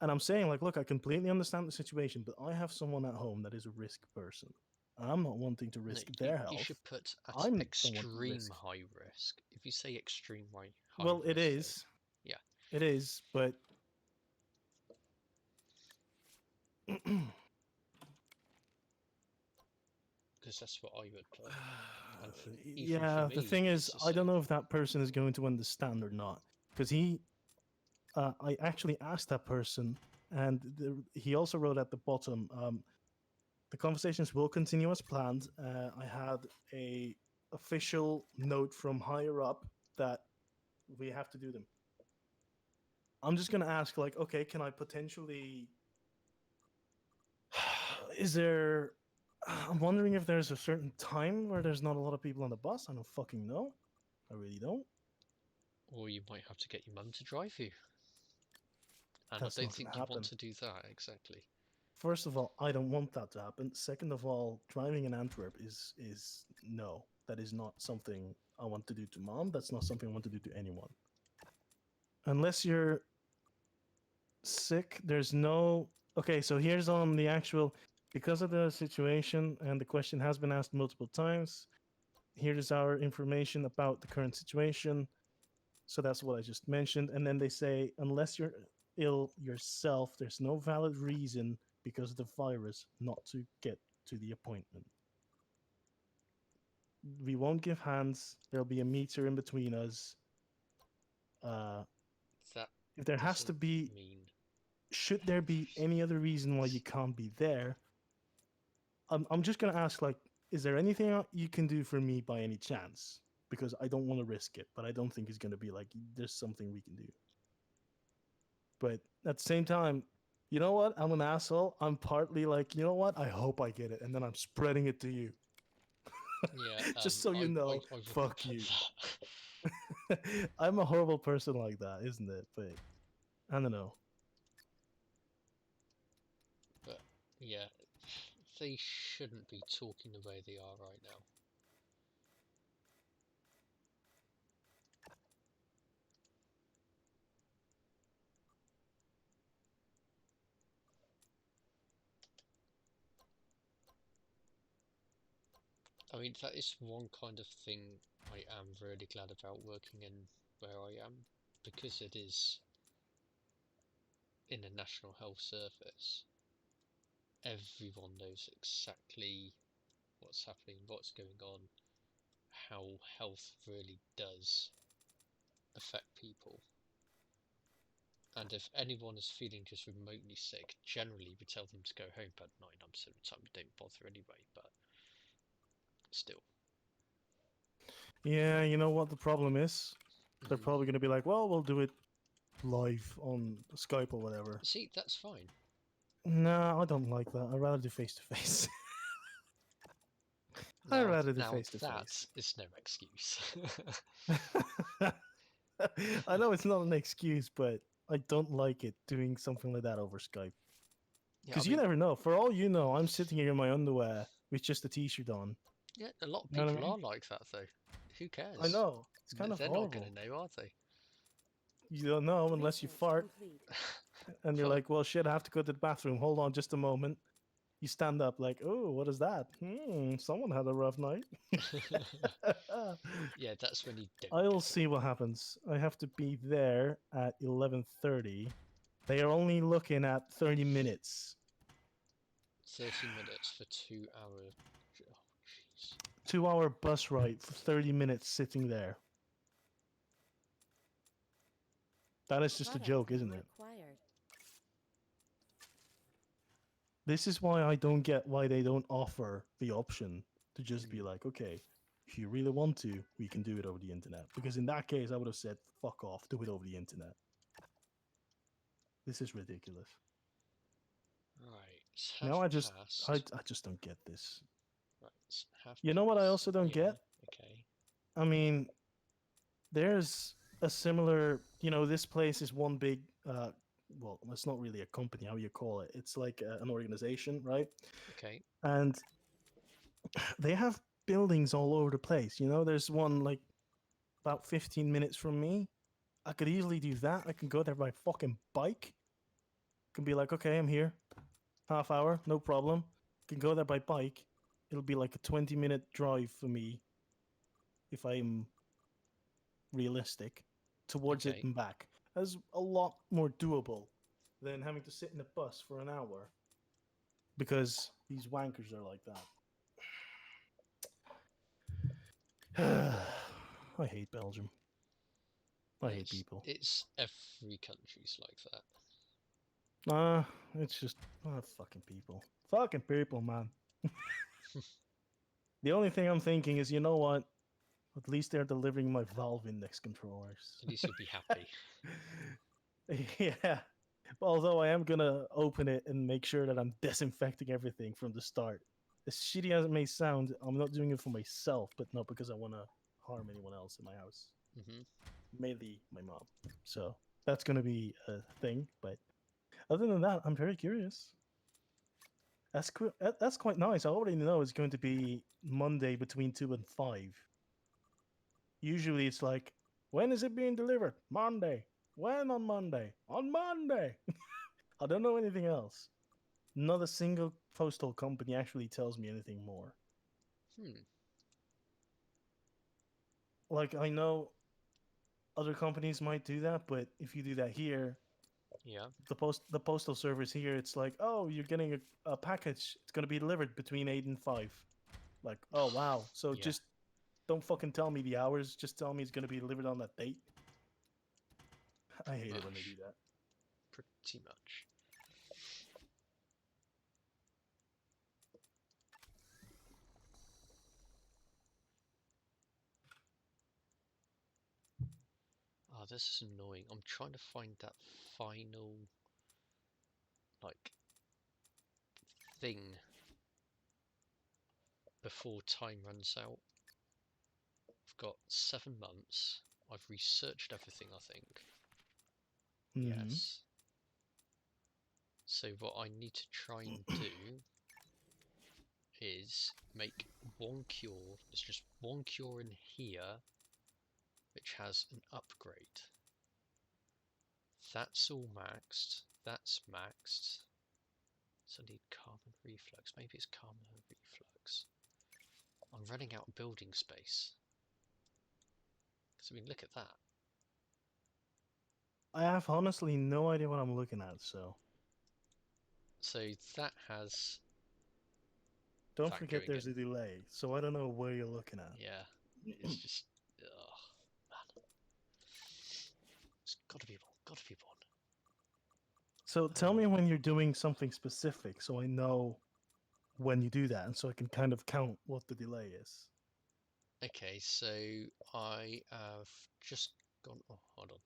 and I'm saying like, look, I completely understand the situation, but I have someone at home that is a risk person. I'm not wanting to No, risk their you health. should put at I don't want to extreme risk. high risk. If you say extreme high Well, it risk, though, is. yeah, It is, but because that's what I would put. And for, even for yeah, the me, thing is, it's the I don't same. know if that person is going to understand or not. Because I actually asked that person, and he also wrote at the bottom, the conversations will continue as planned. I had a official note from higher up that we have to do them. I'm just gonna ask, like, okay, can I potentially? Is there? I'm wondering if there's a certain time where there's not a lot of people on the bus. I don't fucking know. I really don't. Or you might have to get your mum to drive you. And I That's don't not gonna think you want happen. to do that, exactly. First of all, I don't want that to happen. Second of all, driving in Antwerp is no. That is not something I want to do to mom. That's not something I want to do to anyone. Unless you're sick, there's no. Okay, so here's on the actual. Because of the situation, and the question has been asked multiple times, here is our information about the current situation. So that's what I just mentioned. And then they say, unless you're ill yourself, there's no valid reason because of the virus not to get to the appointment. We won't give hands. There'll be a meter in between us. Uh, That if there has to doesn't be, mean. should there be any other reason why you can't be there? I'm just gonna ask, like, is there anything you can do for me by any chance? Because I don't want to risk it, but I don't think it's gonna be like there's something we can do. But at the same time, you know what? I'm an asshole. I'm partly like, you know what? I hope I get it, and then I'm spreading it to you, Yeah, just so you know. I wouldn't Fuck put you. that. I'm a horrible person like that, isn't it? But I don't know. But yeah, they shouldn't be talking the way they are right now. I mean, that is one kind of thing I am really glad about working in where I am, because it is in a National Health Service. Everyone knows exactly what's happening, what's going on, how health really does affect people. And if anyone is feeling just remotely sick, generally we tell them to go home, but 99% of the time we don't bother anyway, but still. Yeah, you know what the problem is? They're Mhm. probably gonna be like, well, we'll do it live on Skype or whatever. See, that's fine. No, I don't like that. I'd rather do face to face. I'd rather do Now face to that face. is no excuse. I know it's not an excuse, but I don't like it doing something like that over Skype. Yeah, I Because you mean, never know. For all you know, I'm sitting here in my underwear with just a t-shirt on. yeah, a lot of You know what I people mean? are like that though. Who I cares? know. It's kind of They're not going horrible. to know, are they? You don't know unless you Research fart complete. and you're Well, like, well, shit, I have to go to the bathroom. Hold on just a moment. You stand up like, oh, what is that? Someone had a rough night. yeah, that's when you don't I'll get it. see what happens. I have to be there at 11:30. They are only looking at 30 minutes. 30 minutes for 2 hours. Oh, jeez. 2 hour bus ride for 30 minutes sitting there. That is just a Product joke, isn't code it? acquired. This is why I don't get why they don't offer the option to just be Mm. like, okay, if you really want to, we can do it over the internet. Because in that case, I would have said, fuck off, do it over the internet. This is ridiculous. Right. It's Now half I just, past. I just don't get this. Right. It's half You know what I past. also don't Yeah. get? Okay. I mean, there's a similar, this place is one big, well, it's not really a company, how you call it. It's like an organization, right? Okay. And they have buildings all over the place. There's one like about 15 minutes from me. I could easily do that. I can go there by fucking bike. Can be like, okay, I'm here. Half hour, no problem. Can go there by bike. It'll be like a 20-minute drive for me if I'm realistic towards it Okay. and back. That's a lot more doable than having to sit in a bus for an hour because these wankers are like that. I hate Belgium. I hate people. It's every country's like that. It's just fucking people. Fucking people, man. The only thing I'm thinking is, you know what? At least they're delivering my Valve Index controllers. At least you'll be happy. Yeah. Although I am gonna open it and make sure that I'm disinfecting everything from the start. As shitty as it may sound, I'm not doing it for myself, but not because I want to harm anyone else in my house. Hmm. Mainly my mom. So that's gonna be a thing. But other than that, I'm very curious. That's quite nice. I already know it's going to be Monday between 2 and 5. Usually it's like, when is it being delivered? Monday. When on Monday? On Monday. I don't know anything else. Not a single postal company actually tells me anything more. Like, I know other companies might do that, but if you do that here, Yeah. the postal service here, it's like, oh, you're getting a package. It's gonna be delivered between 8 and 5. Like, oh wow. So Yeah. just don't fucking tell me the hours. Just tell me it's gonna be delivered on that date. I hate it when they do Much. that. Pretty much. Oh, this is annoying. I'm trying to find that final, like, thing before time runs out. I've got 7 months. I've researched everything, I think. Mm-hmm. Yes. So what I need to try and do is make one cure. There's just one cure in here, which has an upgrade. That's all maxed. That's maxed. So I need carbon reflux. Maybe it's carbon reflux. I'm running out of building space. So I mean, look at that. I have honestly no idea what I'm looking at, so So that has don't that forget going there's in. a delay. So I don't know where you're looking at. Yeah, it's just, oh man, it's gotta be one. Gotta be one. So tell me when you're doing something specific, so I know when you do that, and so I can kind of count what the delay is. Okay, so I have just gone. Oh, hold on.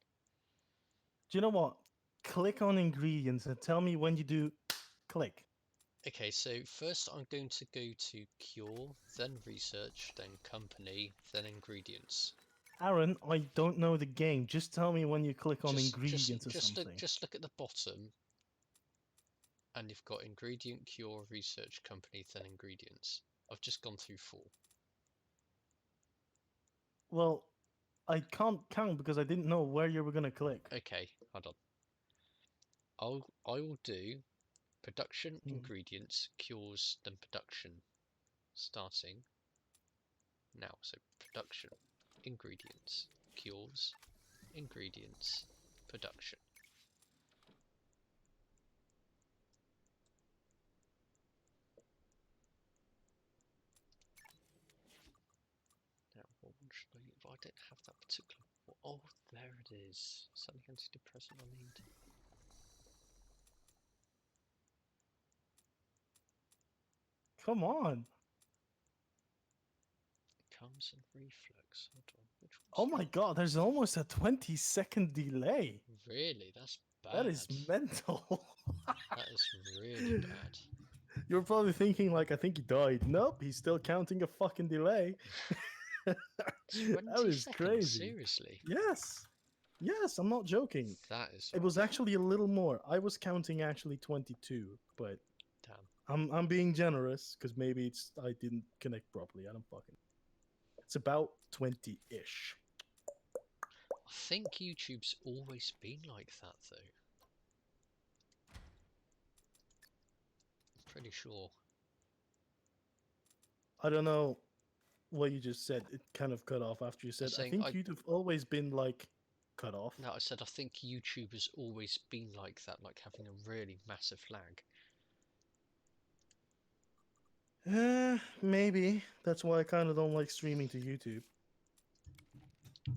Do you know what? Click on ingredients and tell me when you do click. Okay, so first I'm going to go to cure, then research, then company, then ingredients. Aaron, I don't know the game. Just tell me when you click on Just ingredients or just look something. just look at the bottom, and you've got ingredient, cure, research, company, then ingredients. I've just gone through 4. Well, I can't count because I didn't know where you were gonna click. Okay, hold on. I will do production, ingredients, cures, then production. Starting now. So production, ingredients, cures, ingredients, production. Now, what one should I use? Well, I don't have that particular. Oh, there it is. Something antidepressant I need. Come on. Arms and reflex. Hold on. Which Oh one's my god, there's almost a 20-second delay. Really? That's bad. That is mental. That is really bad. You're probably thinking, like, I think he died. Nope, he's still counting a fucking delay. 20 That is seconds? crazy. Seriously? Yes. Yes, I'm not joking. That is It was rough. actually a little more. I was counting actually 22, but Damn. I'm being generous because maybe it's I didn't connect properly. I don't fucking. It's about 20-ish. I think YouTube's always been like that, though. I'm pretty sure. I don't know what you just said. It kind of cut off after you said. I saying think you'd have always been like cut off. No, I said I think YouTube has always been like that, like having a really massive lag. Maybe that's why I kind of don't like streaming to YouTube.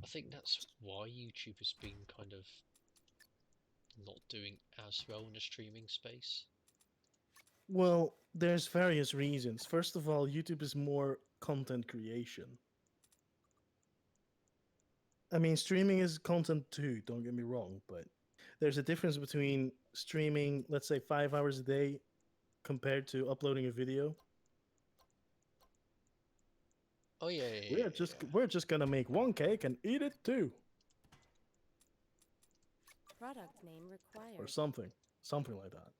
I think that's why YouTube has been kind of not doing as well in the streaming space. Well, there's various reasons. First of all, YouTube is more content creation. I mean, streaming is content too, don't get me wrong, but there's a difference between streaming, let's say 5 hours a day, compared to uploading a video. Oh yeah. We're just gonna make one cake and eat it too. Product name required. Or something like that.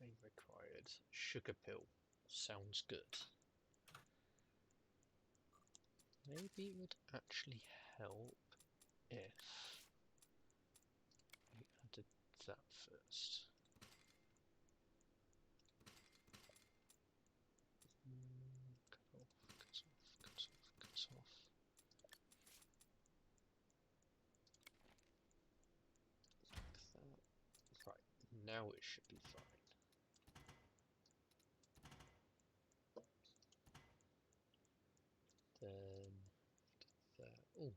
Name required. Sugar pill. Sounds good. Maybe it would actually help if we added that first. Cut off. Like that. Right, now it should be fine. Then there. Oh,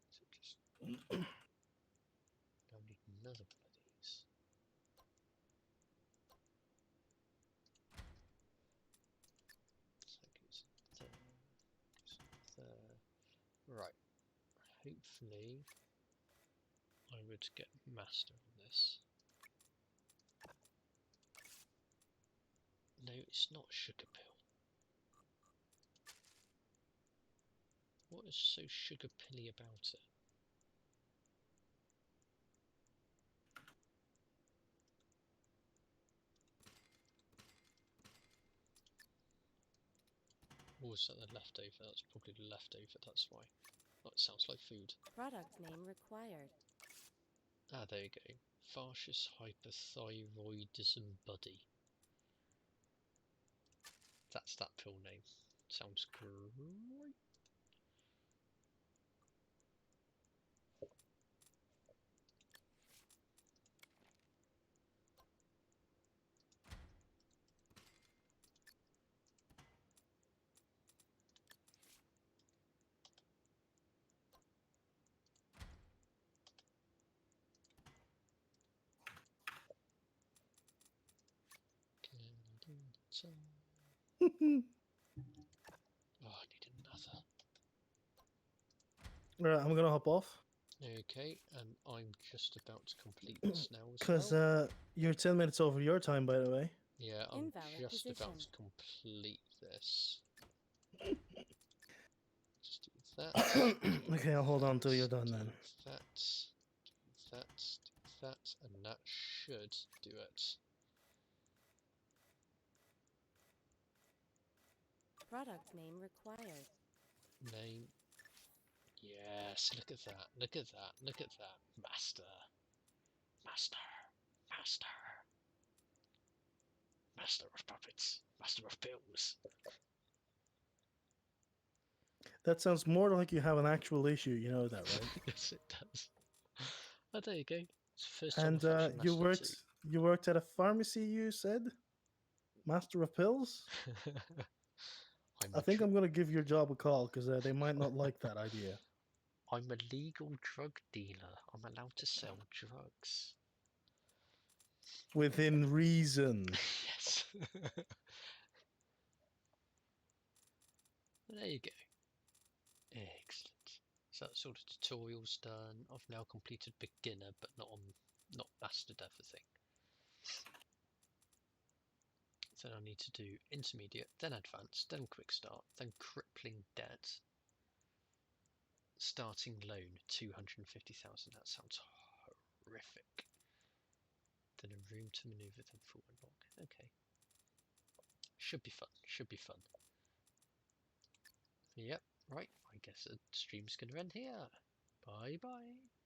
is it just now need another one of these. So it goes there. Right. Hopefully I would get master on this. No, it's not sugar pill. What is so sugar pilly about it? Or is that the leftover? That's probably the leftover, that's why. Oh, it sounds like food. Product name required. Ah, there you go. Fascious hyperthyroidism buddy. That's that pill name. Sounds great. Oh, I need another. Right, I'm gonna hop off. Okay, and I'm just about to complete this now as Because well. you're 10 minutes over your time, by the way. Yeah, I'm Invalid just about position. to complete this. Just do that. Okay, I'll hold on till you're done then. That, and that should do it. Product name required. Name. Yes, look at that, look at that, look at that. Master. Master of puppets. Master of pills. That sounds more like you have an actual issue, you know that, right? Yes, it does. Oh, there you go. It's the first time And I've actually mastered you worked at a pharmacy, you said? Master of pills? I think I'm gonna give your job a call because they might not like that idea. I'm a legal drug dealer. I'm allowed to sell drugs. Within reason. Yes. There you go. Excellent. So that sort of tutorial's done. I've now completed beginner, but not mastered everything. So I need to do intermediate, then advanced, then quick start, then crippling debt. Starting loan 250,000. That sounds horrific. Then a room to maneuver, then full unlock. Okay. Should be fun. Should be fun. Yep. Right. I guess the stream's going to end here. Bye bye.